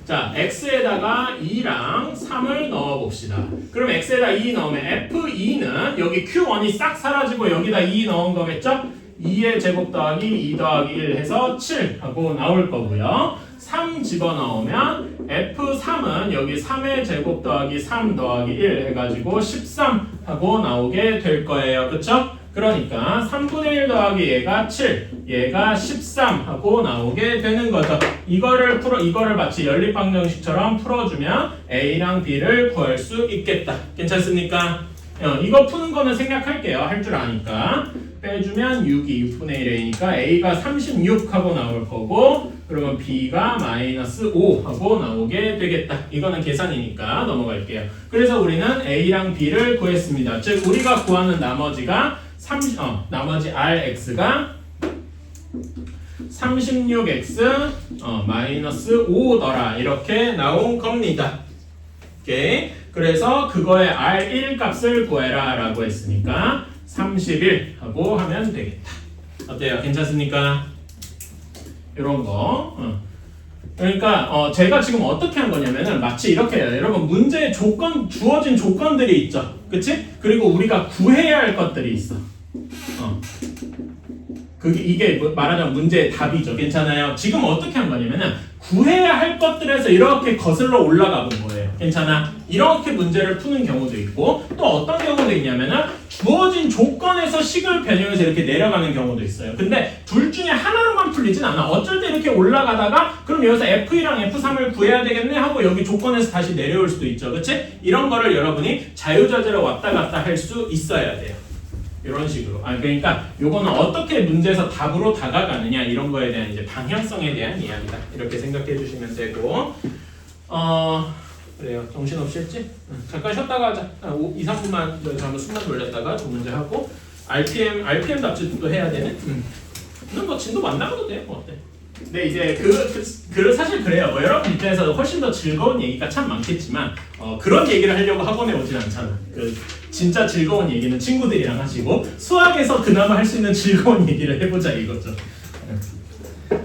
자, x에다가 2랑 3을 넣어봅시다. 그럼 x에다 2 넣으면 f2는 여기 q1이 싹 사라지고 여기다 2 넣은 거겠죠? 2의 제곱 더하기 2 더하기 1 해서 7 하고 나올 거고요. 3 집어넣으면 f3은 여기 3의 제곱 더하기 3 더하기 1 해가지고 13 하고 나오게 될 거예요. 그쵸? 그러니까 3분의 1 더하기 얘가 7, 얘가 13 하고 나오게 되는 거죠. 이거를 마치 연립방정식처럼 풀어주면 A랑 B를 구할 수 있겠다. 괜찮습니까? 이거 푸는 거는 생략할게요. 할 줄 아니까. 빼주면 6이 6분의 1A니까 A가 36 하고 나올 거고, 그러면 B가 마이너스 5 하고 나오게 되겠다. 이거는 계산이니까 넘어갈게요. 그래서 우리는 A랑 B를 구했습니다. 즉 우리가 구하는 나머지가 나머지 RX가 36X 마이너스 5더라 이렇게 나온 겁니다. 오케이. 그래서 그거의 R1 값을 구해라 라고 했으니까 31 하고 하면 되겠다. 어때요? 괜찮습니까? 이런 거. 그러니까 제가 지금 어떻게 한 거냐면은 마치 이렇게 해요. 여러분 문제에 주어진 조건들이 있죠. 그치? 그리고 우리가 구해야 할 것들이 있어. 이게 말하자면 문제의 답이죠. 괜찮아요? 지금 어떻게 한 거냐면은 구해야 할 것들에서 이렇게 거슬러 올라가 본 거예요. 괜찮아? 이렇게 문제를 푸는 경우도 있고 또 어떤 경우도 있냐면은 주어진 조건에서 식을 변형해서 이렇게 내려가는 경우도 있어요. 근데 둘 중에 하나로만 풀리진 않아. 어쩔 때 이렇게 올라가다가 그럼 여기서 F2랑 F3을 구해야 되겠네 하고 여기 조건에서 다시 내려올 수도 있죠. 그치? 이런 거를 여러분이 자유자재로 왔다 갔다 할 수 있어야 돼요. 이런 식으로. 그러니까 요거는 어떻게 문제에서 답으로 다가가느냐 이런 거에 대한 이제 방향성에 대한 이야기다. 이렇게 생각해 주시면 되고. 그래요. 정신없이 했지? 잠깐 쉬었다가 하자. 2, 3분만 한번 숨만 돌렸다가 두 문제 하고 RPM 답지도 해야 되네. 뭐 진도 안 나가도 돼. 뭐 어때? 근데 이제 사실 그래요. 여러분 입장에서 훨씬 더 즐거운 얘기가 참 많겠지만 그런 얘기를 하려고 학원에 오진 않잖아. 진짜 즐거운 얘기는 친구들이랑 하시고 수학에서 그나마 할 수 있는 즐거운 얘기를 해보자 이거죠.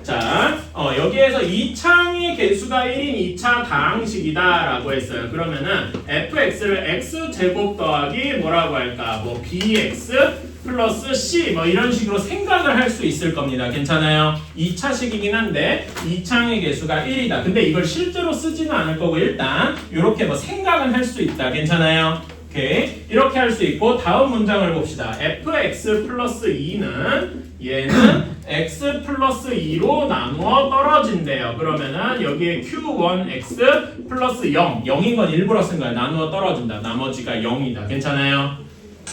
자, 여기에서 2창의 개수가 1인 2차 다항식이다 라고 했어요. 그러면은 fx를 x제곱 더하기 뭐라고 할까? 뭐 bx 플러스 c 뭐 이런 식으로 생각을 할 수 있을 겁니다. 괜찮아요? 2차식이긴 한데 2창의 개수가 1이다. 근데 이걸 실제로 쓰지는 않을 거고 일단 이렇게 뭐 생각은 할 수 있다. 괜찮아요? 오케이. 이렇게 할 수 있고 다음 문장을 봅시다. fx 플러스 2는 얘는 x 플러스 2로 나누어 떨어진대요. 그러면은 여기에 q1x 플러스 0 0인 건 일부러 쓴 거야. 나누어 떨어진다. 나머지가 0이다. 괜찮아요?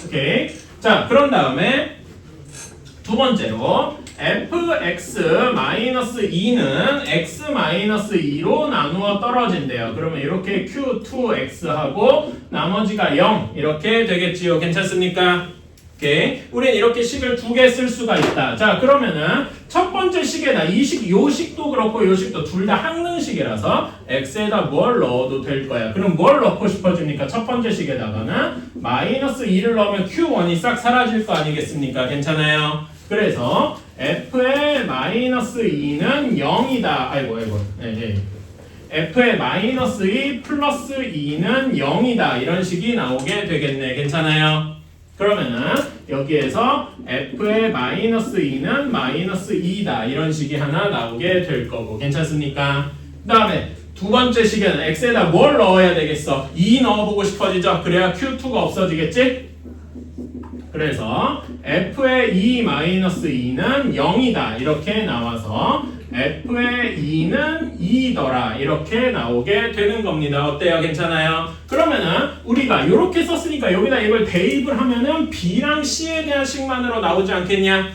오케이. 자, 그런 다음에 두 번째로 fx-2는 x-2로 나누어 떨어진대요. 그러면 이렇게 q2x하고 나머지가 0 이렇게 되겠지요. 괜찮습니까? 오케이. 우린 이렇게 식을 두 개 쓸 수가 있다. 자, 그러면은 첫 번째 식에다 요 식도 그렇고 요 식도 둘 다 항능식이라서 x에다 뭘 넣어도 될 거야. 그럼 뭘 넣고 싶어집니까? 첫 번째 식에다가는 마이너스 2를 넣으면 q1이 싹 사라질 거 아니겠습니까? 괜찮아요? 그래서 f의 마이너스 2는 0이다. 네. f의 마이너스 2 플러스 2는 0이다. 이런 식이 나오게 되겠네. 괜찮아요? 그러면은 여기에서 f의 마이너스 2는 마이너스 2다. 이런 식이 하나 나오게 될 거고. 괜찮습니까? 그 다음에 두 번째 식에는 x에다 뭘 넣어야 되겠어? 2 넣어보고 싶어지죠? 그래야 q2가 없어지겠지? 그래서 f의 2 마이너스 2는 0이다. 이렇게 나와서 f의 2는 2더라. 이렇게 나오게 되는 겁니다. 어때요? 괜찮아요? 그러면은 우리가 이렇게 썼으니까 여기다 이걸 대입을 하면은 b랑 c에 대한 식만으로 나오지 않겠냐?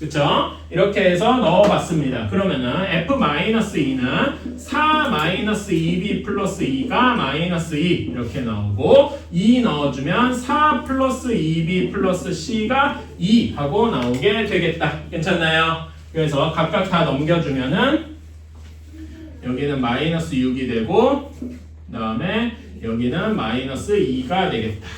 그쵸? 이렇게 해서 넣어봤습니다. 그러면은 f-2는 4-2b 플러스 2가 마이너스 2 이렇게 나오고 2 넣어주면 4 플러스 2b 플러스 c가 2 하고 나오게 되겠다. 괜찮나요? 그래서 각각 다 넘겨주면은 여기는 마이너스 6이 되고 그 다음에 여기는 마이너스 2가 되겠다.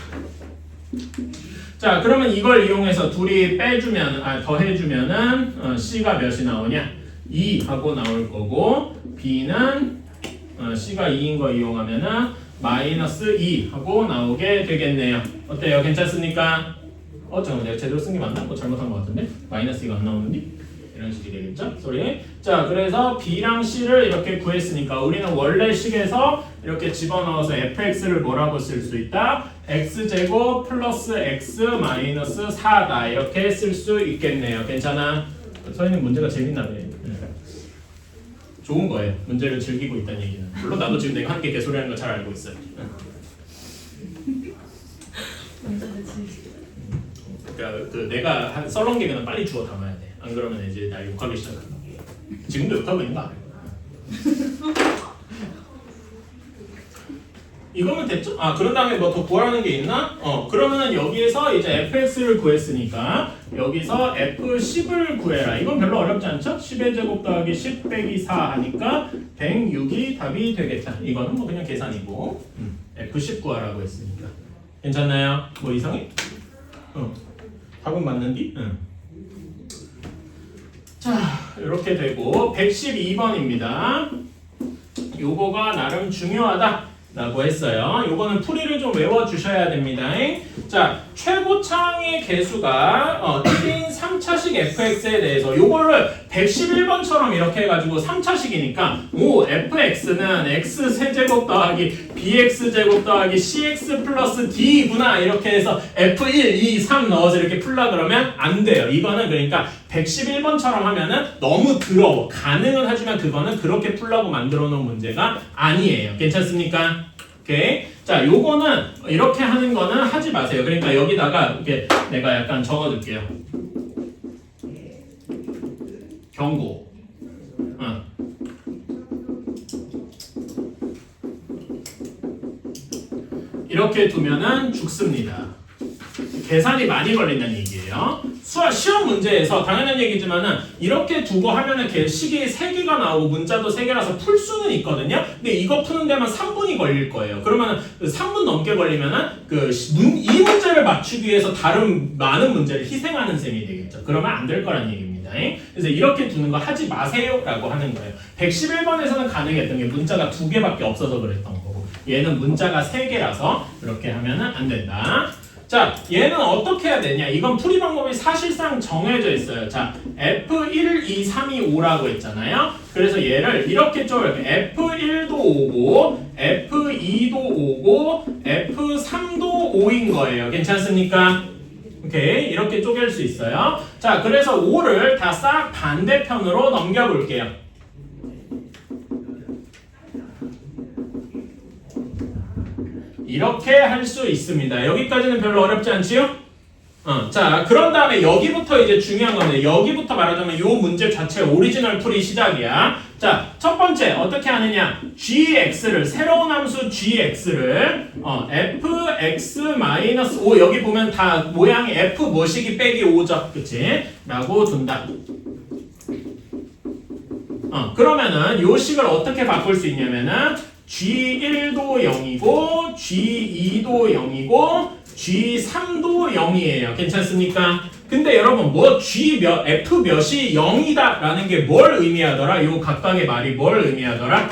자, 그러면 이걸 이용해서 둘이 빼주면, 더해주면은, C가 몇이 나오냐? 2 하고 나올 거고, B는, C가 2인 거 이용하면은, 마이너스 2 하고 나오게 되겠네요. 어때요? 괜찮습니까? 잠깐만, 내가 제대로 쓴 게 맞나? 잘못한 것 같은데? 마이너스 2가 안 나오는데? 이런 식이 되겠죠? 소리. 자, 그래서 B랑 C를 이렇게 구했으니까 우리는 원래 식에서 이렇게 집어넣어서 fx를 뭐라고 쓸 수 있다? x제곱 플러스 x 마이너스 4다. 이렇게 쓸 수 있겠네요. 괜찮아? 서희는 문제가 재밌나 봐요. 좋은 거예요. 문제를 즐기고 있다는 얘기는. 물론 나도 지금 내가 한 게 개소리하는 거 잘 알고 있어요. 그러니까 내가 썰렁 개그는 빨리 주워 담아야 돼. 안 그러면 이제 날 욕하기 시작한다. 지금도 욕하고 있는 거 알아요? 이거면 됐죠? 그런 다음에 뭐 더 구하라는 게 있나? 그러면은 여기에서 이제 fx를 구했으니까 여기서 f10을 구해라. 이건 별로 어렵지 않죠? 10의 제곱 더하기 10 빼기 4 하니까 106이 답이 되겠다. 이거는 뭐 그냥 계산이고 f10 구하라고 했으니까. 괜찮나요? 뭐 이상해? 답은 맞는디? 자, 이렇게 되고 112번입니다. 요거가 나름 중요하다 라고 했어요. 요거는 풀이를 좀 외워주셔야 됩니다. 자, 최고창의 개수가 1인 3차식 fx에 대해서 요거를 111번처럼 이렇게 해가지고 3차식이니까 fx는 x 세제곱 더하기 bx 제곱 더하기 cx 플러스 d구나 이렇게 해서 f1, 2, 3 넣어서 이렇게 풀라 그러면 안 돼요. 이거는 그러니까 111번처럼 하면은 너무 더러워. 가능은 하지만 그거는 그렇게 풀라고 만들어 놓은 문제가 아니에요. 괜찮습니까? 오케이. 자, 요거는 이렇게 하는 거는 하지 마세요. 그러니까 여기다가 이렇게 내가 약간 적어둘게요. 경고. 이렇게 두면은 죽습니다. 계산이 많이 걸린다는 얘기예요. 시험 문제에서 당연한 얘기지만은 이렇게 두고 하면은 식이 3개가 나오고 문자도 3개라서 풀 수는 있거든요. 근데 이거 푸는 데만 3분이 걸릴 거예요. 그러면은 3분 넘게 걸리면은 이 문제를 맞추기 위해서 다른 많은 문제를 희생하는 셈이 되겠죠. 그러면 안 될 거란 얘기입니다. 그래서 이렇게 두는 거 하지 마세요라고 하는 거예요. 111번에서는 가능했던 게 문자가 2개밖에 없어서 그랬던 거고 얘는 문자가 3개라서 이렇게 하면은 안 된다. 자, 얘는 어떻게 해야 되냐? 이건 풀이 방법이 사실상 정해져 있어요. 자, F1, 2, 3이 5라고 했잖아요. 그래서 얘를 이렇게 쪼개요. F1도 5고, F2도 5고, F3도 5인 거예요. 괜찮습니까? 오케이, 이렇게 쪼갤 수 있어요. 자, 그래서 5를 다 싹 반대편으로 넘겨볼게요. 이렇게 할 수 있습니다. 여기까지는 별로 어렵지 않지요? 자, 그런 다음에 여기부터 이제 중요한 건데 여기부터 말하자면 이 문제 자체 오리지널 풀이 시작이야. 자, 첫 번째 어떻게 하느냐? gx를 새로운 함수 gx를 fx-5 여기 보면 다 모양이 f 뭐시기 빼기 5죠. 그치? 라고 둔다. 그러면은 요 식을 어떻게 바꿀 수 있냐면은 G1도 0이고 G2도 0이고 G3도 0이에요. 괜찮습니까? 근데 여러분 F 몇이 0이다 라는 게 뭘 의미하더라? 요 각각의 말이 뭘 의미하더라?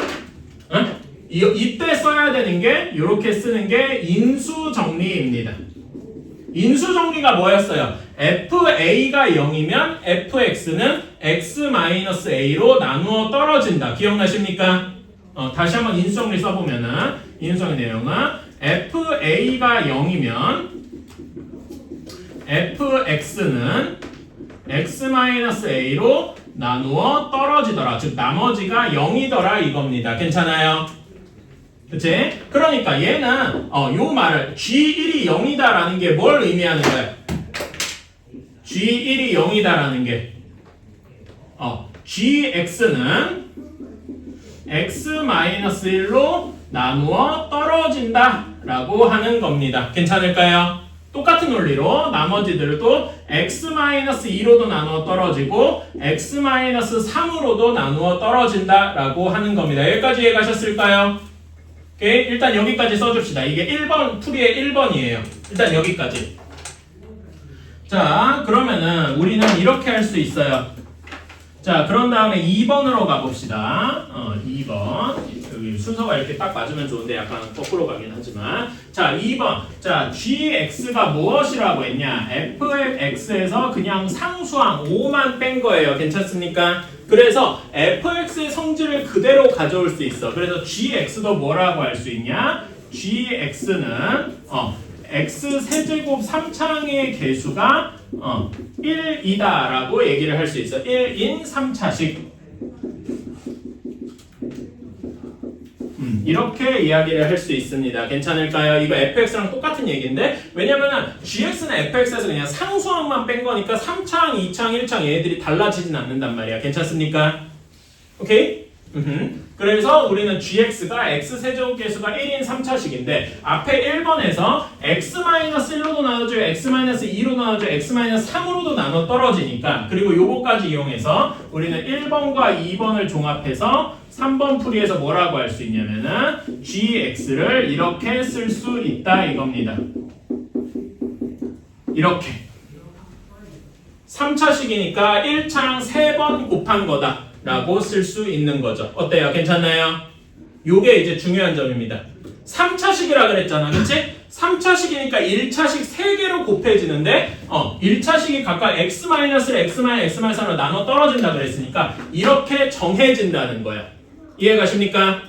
이때 써야 되는 게 이렇게 쓰는 게 인수정리입니다. 인수정리가 뭐였어요? FA가 0이면 FX는 X-A로 나누어 떨어진다. 기억나십니까? 다시 한번 인수정리 써보면은 인수정리 내용은 FA가 0이면 FX는 X-A로 나누어 떨어지더라. 즉 나머지가 0이더라 이겁니다. 괜찮아요? 그치? 그러니까 얘는 요 말을 G1이 0이다 라는 게 뭘 의미하는 거야? G1이 0이다 라는 게 gx는 x-1로 나누어 떨어진다 라고 하는 겁니다. 괜찮을까요? 똑같은 논리로 나머지들도 x-2로도 나누어 떨어지고 x-3으로도 나누어 떨어진다 라고 하는 겁니다. 여기까지 이해가셨을까요? 오케이? 일단 여기까지 써줍시다. 이게 1번, 풀이의 1번이에요. 일단 여기까지. 자, 그러면은 우리는 이렇게 할 수 있어요. 자, 그런 다음에 2번으로 가봅시다. 2번. 여기 순서가 이렇게 딱 맞으면 좋은데 약간 거꾸로 가긴 하지만. 자, 2번. 자, gx가 무엇이라고 했냐? fx에서 그냥 상수항 5만 뺀 거예요. 괜찮습니까? 그래서 fx의 성질을 그대로 가져올 수 있어. 그래서 gx도 뭐라고 할 수 있냐? gx는 x세제곱 3차항의 개수가 1이다 라고 얘기를 할 수 있어. 1인 3차식. 이렇게 이야기를 할 수 있습니다. 괜찮을까요? 이거 fx랑 똑같은 얘기인데 왜냐면은 gx는 fx에서 그냥 상수항만 뺀 거니까 3차항, 2차항, 1차항 얘네들이 달라지진 않는단 말이야. 괜찮습니까? 오케이? 그래서 우리는 gx가 x세제곱 개수가 1인 3차식인데 앞에 1번에서 x-1로도 나눠줘요, x-2로도 나눠줘요, x-3으로도 나눠 떨어지니까 그리고 요거까지 이용해서 우리는 1번과 2번을 종합해서 3번 풀이에서 뭐라고 할 수 있냐면은 gx를 이렇게 쓸 수 있다 이겁니다. 이렇게 3차식이니까 1차랑 3번 곱한 거다 라고 쓸 수 있는 거죠. 어때요? 괜찮나요? 요게 이제 중요한 점입니다. 3차식이라 그랬잖아. 그치? 3차식이니까 1차식 3개로 곱해지는데 1차식이 각각 x-를 x-3로 나눠 떨어진다 그랬으니까 이렇게 정해진다는 거야. 이해가십니까?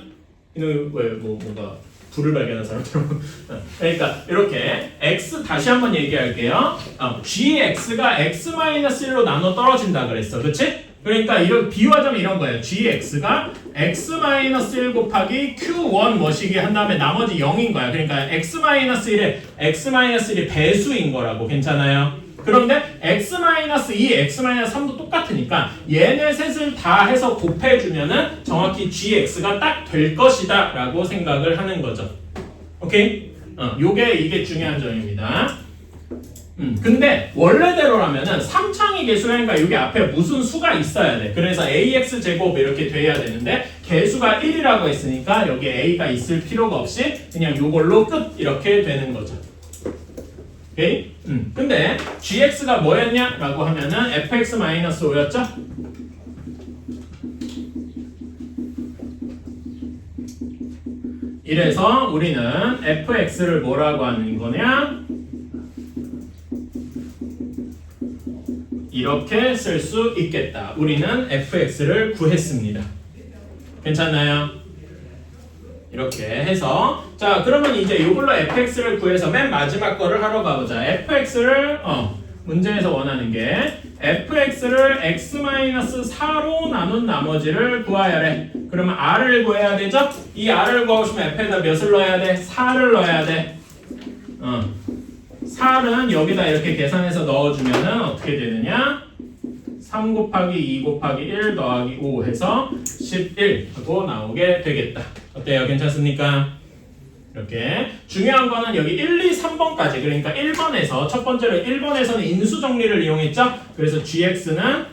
뭐가 불을 발견한 사람처럼. 그러니까 이렇게 x 다시 한번 얘기할게요. gx가 x-1로 나눠 떨어진다 그랬어. 그치? 그러니까 이런 비유하자면 이런 거예요. gx가 x-1 곱하기 q1 뭐시기 한 다음에 나머지 0인 거야. 그러니까 x-1이 배수인 거라고. 괜찮아요? 그런데 x-2, x-3도 똑같으니까 얘네 셋을 다 해서 곱해주면은 정확히 gx가 딱 될 것이다 라고 생각을 하는 거죠. 오케이? 이게 중요한 점입니다. 근데 원래대로라면은 3창의 개수라니까 여기 앞에 무슨 수가 있어야 돼. 그래서 ax 제곱 이렇게 돼야 되는데 개수가 1이라고 했으니까 여기 a가 있을 필요가 없이 그냥 요걸로 끝 이렇게 되는 거죠. 오케이? 근데 gx가 뭐였냐? 라고 하면은 fx-5였죠? 이래서 우리는 fx를 뭐라고 하는 거냐? 이렇게 쓸 수 있겠다. 우리는 fx를 구했습니다. 괜찮나요? 이렇게 해서 자 그러면 이제 이걸로 fx를 구해서 맨 마지막 거를 하러 가보자. fx를 문제에서 원하는 게 fx를 x-4로 나눈 나머지를 구하여래. 그러면 r을 구해야 되죠? 이 r을 구하고 싶으면 f에다 몇을 넣어야 돼? 4를 넣어야 돼. 4는 여기다 이렇게 계산해서 넣어주면은 어떻게 되느냐? 3 곱하기 2 곱하기 1 더하기 5 해서 11 하고 나오게 되겠다. 어때요? 괜찮습니까? 이렇게 중요한 거는 여기 1, 2, 3번까지 그러니까 1번에서 첫 번째로 1번에서는 인수 정리를 이용했죠? 그래서 gx는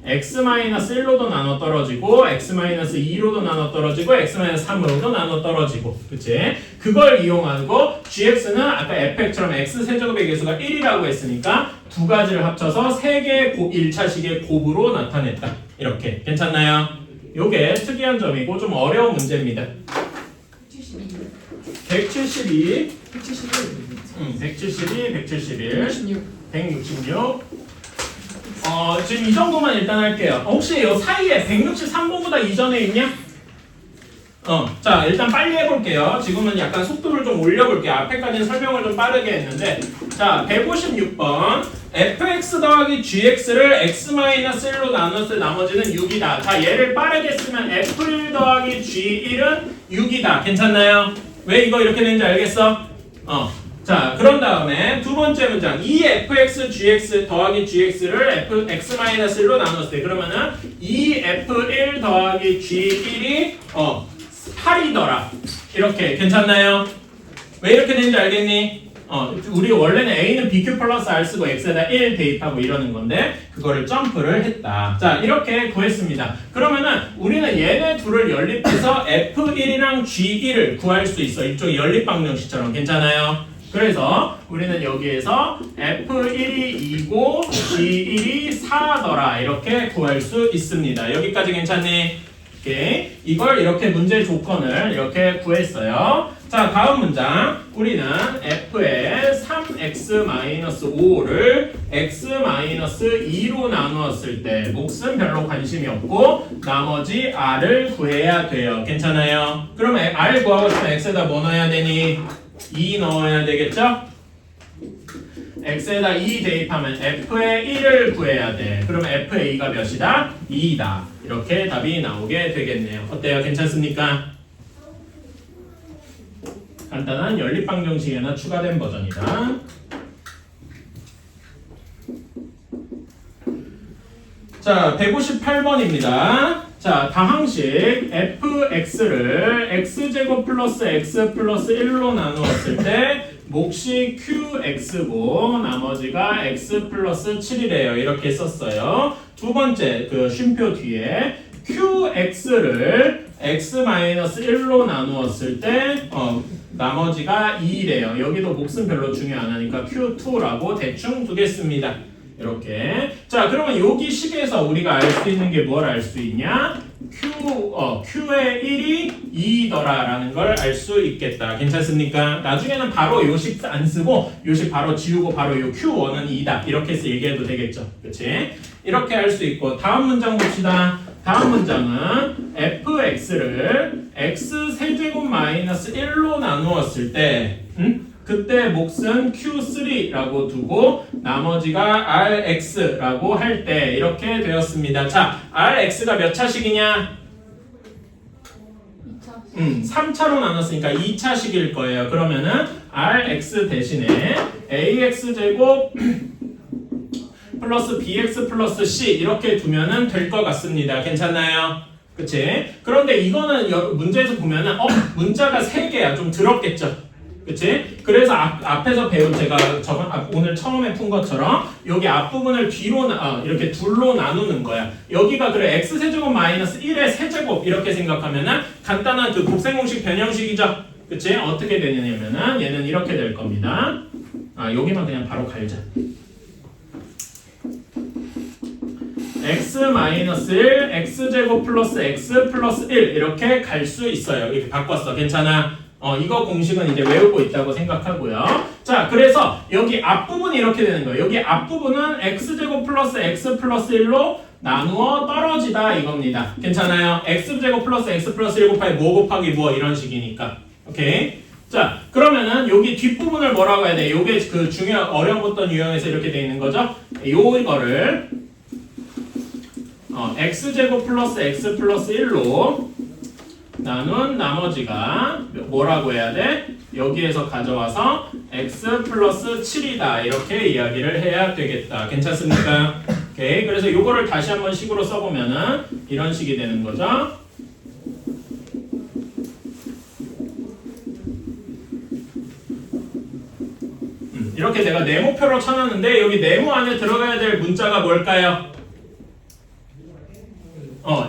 x-1로도 나눠 떨어지고 x-2로도 나눠 떨어지고 x-3으로도 나눠 떨어지고 그치? 그걸 이용하고 gx는 아까 fx처럼 x세제곱의 개수가 1이라고 했으니까 두 가지를 합쳐서 3개의 1차식의 곱으로 나타냈다. 이렇게 괜찮나요? 요게 특이한 점이고 좀 어려운 문제입니다. 172 171 166 지금 이 정도만 일단 할게요. 혹시 이 사이에 163번보다 이전에 있냐? 자 일단 빨리 해볼게요. 지금은 약간 속도를 좀 올려볼게요. 앞에까지는 설명을 좀 빠르게 했는데 자 156번 fx 더하기 gx를 x-1로 나눴을 나머지는 6이다. 자 얘를 빠르게 쓰면 f1 더하기 g1은 6이다. 괜찮나요? 왜 이거 이렇게 되는지 알겠어? 자, 그런 다음에 두 번째 문장. 이 fx, gx 더하기 gx를 fx-1로 나눴을 때 그러면은 이 f1 더하기 g1이 8이더라. 이렇게 괜찮나요? 왜 이렇게 되는지 알겠니? 우리 원래는 a는 bq 플러스 r 쓰고 x에다 1 대입하고 이러는 건데 그거를 점프를 했다. 자, 이렇게 구했습니다. 그러면은 우리는 얘네 둘을 연립해서 f1이랑 g1을 구할 수 있어. 이쪽 연립방정식처럼 괜찮아요? 그래서 우리는 여기에서 F1이 2고 G1이 4더라 이렇게 구할 수 있습니다. 여기까지 괜찮니? 오케이. 이걸 이렇게 문제 조건을 이렇게 구했어요. 자, 다음 문장. 우리는 F의 3x-5를 x-2로 나누었을 때 몫은 별로 관심이 없고 나머지 r을 구해야 돼요. 괜찮아요? 그러면 r 구하고 싶으면 x에다 뭐 넣어야 되니? 2 넣어야 되겠죠? x에다 2 대입하면 f의 1을 구해야 돼. 그러면 f의 2가 몇이다? 2다. 이렇게 답이 나오게 되겠네요. 어때요? 괜찮습니까? 간단한 연립방정식에나 추가된 버전이다. 자, 158번입니다. 자, 다항식 fx를 x제곱 플러스 x 플러스 1로 나누었을 때 몫이 qx고 나머지가 x 플러스 7이래요. 이렇게 썼어요. 두 번째 그 쉼표 뒤에 qx를 x-1로 나누었을 때 나머지가 2래요. 여기도 몫은 별로 중요 안 하니까 q2라고 대충 두겠습니다. 이렇게. 자, 그러면 여기 식에서 우리가 알 수 있는 게 뭘 알 수 있냐? Q의 1이 2더라라는 걸 알 수 있겠다. 괜찮습니까? 나중에는 바로 요식 안 쓰고 요식 바로 지우고 바로 요 Q1은 2다. 이렇게 해서 얘기해도 되겠죠. 그치? 이렇게 할 수 있고 다음 문장 봅시다. 다음 문장은 fx를 x 세제곱 마이너스 1로 나누었을 때 그때 몫은 Q3라고 두고 나머지가 RX라고 할 때 이렇게 되었습니다. 자, RX가 몇 차식이냐? 3차로 나눴으니까 2차식일 거예요. 그러면은 RX 대신에 AX제곱 플러스 BX 플러스 C 이렇게 두면은 될 것 같습니다. 괜찮나요? 그치? 그런데 이거는 문제에서 보면은 문자가 3개야. 좀 더럽겠죠? 그치? 그래서 앞에서 배운 제가 오늘 처음에 푼 것처럼 여기 앞부분을 뒤로 이렇게 둘로 나누는 거야. 여기가 그래 x세제곱 마이너스 1의 세제곱 이렇게 생각하면은 간단한 그 곱셈공식 변형식이죠. 그치? 어떻게 되냐면은 얘는 이렇게 될 겁니다. 여기만 그냥 바로 갈자. x-1 x제곱 플러스 x 플러스 1 이렇게 갈 수 있어요. 이렇게 바꿨어. 괜찮아? 이거 공식은 이제 외우고 있다고 생각하고요. 자, 그래서 여기 앞부분이 이렇게 되는 거예요. 여기 앞부분은 x제곱 플러스 x 플러스 1로 나누어 떨어지다 이겁니다. 괜찮아요? x제곱 플러스 x 플러스 1 곱하기 뭐 곱하기 뭐 이런 식이니까. 오케이? 자, 그러면은 여기 뒷부분을 뭐라고 해야 돼? 요게 그 어려운 어떤 유형에서 이렇게 돼 있는 거죠? 요거를 x제곱 플러스 x 플러스 1로 나눈 나머지가 뭐라고 해야 돼? 여기에서 가져와서 x 플러스 7이다 이렇게 이야기를 해야 되겠다. 괜찮습니까? 오케이. 그래서 요거를 다시 한번 식으로 써보면은 이런 식이 되는 거죠. 이렇게 내가 네모표로 쳐놨는데 여기 네모 안에 들어가야 될 문자가 뭘까요?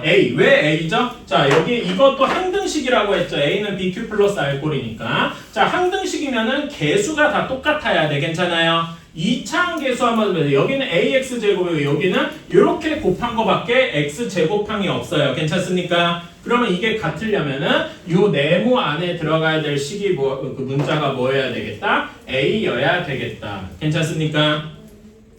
A. 왜 A죠? 자, 여기 이것도 항등식이라고 했죠. A는 BQ 플러스 R 꼴이니까. 자, 항등식이면은 개수가 다 똑같아야 돼. 괜찮아요? 2차항 개수 한번 보세요. 여기는 AX 제곱이고 여기는 이렇게 곱한 거밖에 X 제곱항이 없어요. 괜찮습니까? 그러면 이게 같으려면은 요 네모 안에 들어가야 될 식이 그 문자가 뭐여야 되겠다? A여야 되겠다. 괜찮습니까?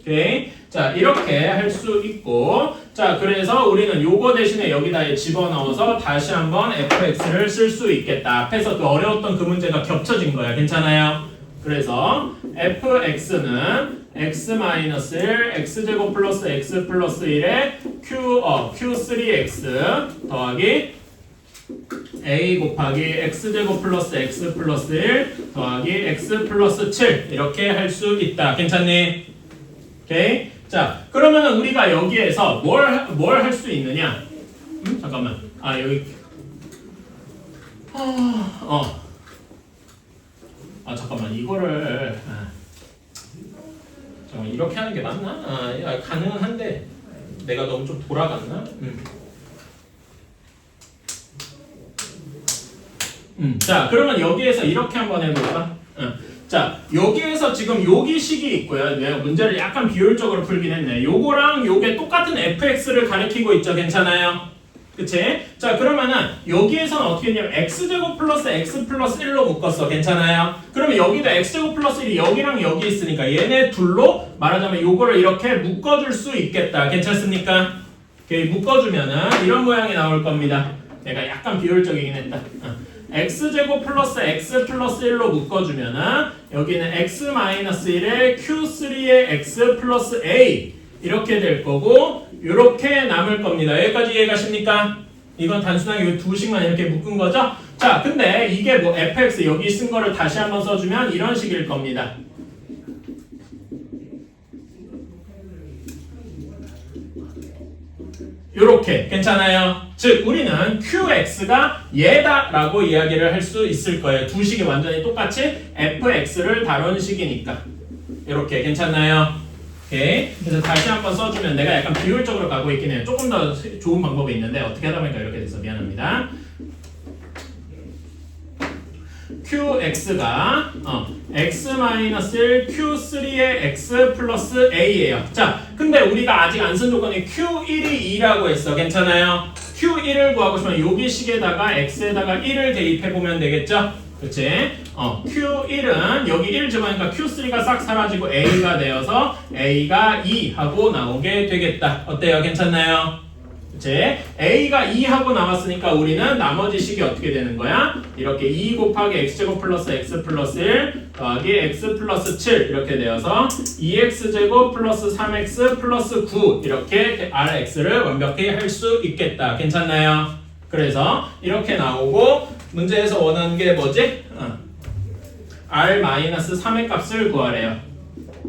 오케이. 자, 이렇게 할 수 있고, 자, 그래서 우리는 요거 대신에 여기다 집어넣어서 다시 한번 fx를 쓸 수 있겠다. 앞에서 그 어려웠던 그 문제가 겹쳐진 거야. 괜찮아요? 그래서 fx는 x-1 x제곱 플러스 x 플러스 1에 q3x 더하기 a 곱하기 x제곱 플러스 x 플러스 1 더하기 x 플러스 7 이렇게 할 수 있다. 괜찮니? 오케이. 자, 그러면 우리가 여기에서 뭘 할 수 있느냐? 잠깐만. 아, 여기. 잠깐만. 이거를. 잠깐만. 이렇게 하는 게 맞나? 야, 가능은 한데. 내가 너무 좀 돌아갔나? 자, 그러면 여기에서 이렇게 한번 해볼까? 자, 여기에서 지금 여기식이 있고요. 내가 문제를 약간 비효율적으로 풀긴 했네. 요거랑 요게 똑같은 fx를 가리키고 있죠. 괜찮아요? 그치? 자, 그러면은 여기에서는 어떻게 했냐면 x제곱 플러스 x 플러스 1로 묶었어. 괜찮아요? 그러면 여기도 x제곱 플러스 1이 여기랑 여기 있으니까 얘네 둘로 말하자면 요거를 이렇게 묶어줄 수 있겠다. 괜찮습니까? 이렇게 묶어주면은 이런 모양이 나올 겁니다. 내가 약간 비효율적이긴 했다. x제곱 플러스 x 플러스 1로 묶어주면은 여기는 x-1에 q3의 x 플러스 a 이렇게 될 거고 이렇게 남을 겁니다. 여기까지 이해가십니까? 이건 단순하게 이 두 식만 이렇게 묶은 거죠? 자, 근데 이게 뭐 fx 여기 쓴 거를 다시 한번 써주면 이런 식일 겁니다. 요렇게 괜찮아요? 즉 우리는 qx가 얘다 라고 이야기를 할 수 있을 거예요. 두 식이 완전히 똑같이 fx를 다룬 식이니까 요렇게 괜찮나요? 오케이. 그래서 다시 한번 써주면 내가 약간 비효율적으로 가고 있긴 해요. 조금 더 좋은 방법이 있는데 어떻게 하다 보니까 이렇게 돼서 미안합니다. qx가 x-1 q3의 x 플러스 a예요. 자, 근데 우리가 아직 안 쓴 조건이 q1이 2라고 했어. 괜찮아요? q1을 구하고 싶으면 여기 식에다가 x에다가 1을 대입해보면 되겠죠? 그치? q1은 여기 1 집어넣으니까 q3가 싹 사라지고 a가 되어서 a가 2 하고 나오게 되겠다. 어때요? 괜찮나요? 그치? a가 2 하고 나왔으니까 우리는 나머지 식이 어떻게 되는 거야? 이렇게 2 곱하기 x제곱 플러스 x 플러스 1 더하기 x 플러스 7 이렇게 되어서 2x제곱 플러스 3x 플러스 9 이렇게 rx를 완벽히 할 수 있겠다. 괜찮나요? 그래서 이렇게 나오고 문제에서 원하는 게 뭐지? r-3의 값을 구하래요.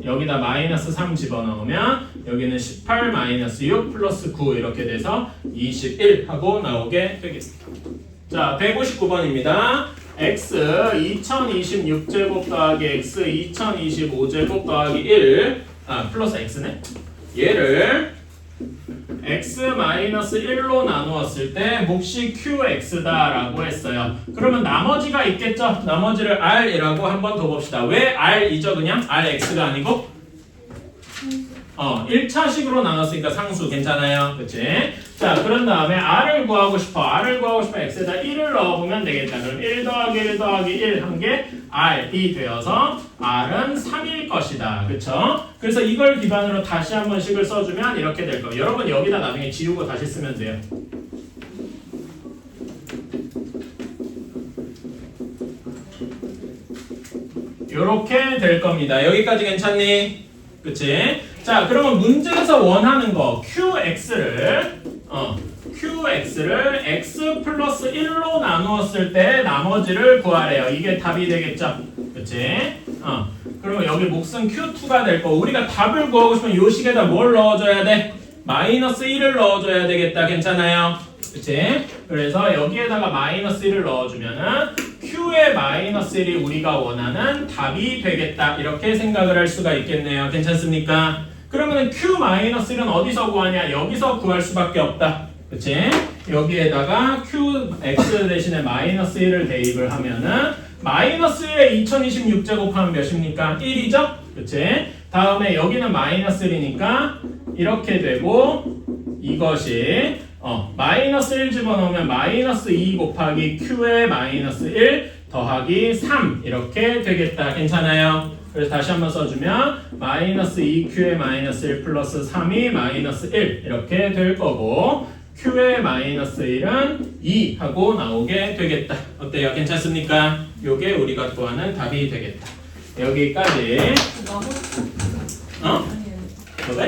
여기다 마이너스 3 집어넣으면 여기는 18-6 플러스 9 이렇게 돼서 21 하고 나오게 되겠습니다. 자, 159번입니다. x 2026제곱 더하기 x 2025제곱 더하기 1 플러스 x네? 얘를 x-1로 나누었을 때 몫이 qx다 라고 했어요. 그러면 나머지가 있겠죠? 나머지를 r이라고 한번 더 봅시다. 왜 r이죠 그냥? rx가 아니고? 1차식으로 나눴으니까 상수 괜찮아요. 그치? 자, 그런 다음에 r을 구하고 싶어 x에다 1을 넣어보면 되겠다. 그럼 1 더하기 1 더하기 1 한 게 r이 되어서 r은 3일 것이다. 그쵸? 그래서 이걸 기반으로 다시 한번 식을 써주면 이렇게 될 거예요. 여러분 여기다 나중에 지우고 다시 쓰면 돼요. 요렇게 될 겁니다. 여기까지 괜찮니? 그치? 자, 그러면 문제에서 원하는 거 qx를 x 플러스 1로 나누었을 때 나머지를 구하래요. 이게 답이 되겠죠? 그치? 그러면 여기 몫은 q2가 될 거고 우리가 답을 구하고 싶으면 요 식에다 뭘 넣어줘야 돼? 마이너스 1을 넣어줘야 되겠다. 괜찮아요? 그치? 그래서 여기에다가 마이너스 1을 넣어주면은 q의 마이너스 1이 우리가 원하는 답이 되겠다. 이렇게 생각을 할 수가 있겠네요. 괜찮습니까? 그러면 q-1은 어디서 구하냐? 여기서 구할 수밖에 없다. 그치? 여기에다가 qx 대신에 마이너스 1을 대입을 하면은 마이너스 1에 2026제곱하면 몇입니까? 1이죠? 그치? 다음에 여기는 마이너스 1이니까 이렇게 되고 이것이 마이너스 1 집어넣으면 마이너스 2 곱하기 q의 마이너스 1 더하기 3 이렇게 되겠다. 괜찮아요? 그래서 다시 한번 써주면 마이너스 2q의 마이너스 1 플러스 3이 마이너스 1 이렇게 될 거고 q의 마이너스 1은 2 하고 나오게 되겠다. 어때요? 괜찮습니까? 요게 우리가 구하는 답이 되겠다. 여기까지. 뭐가?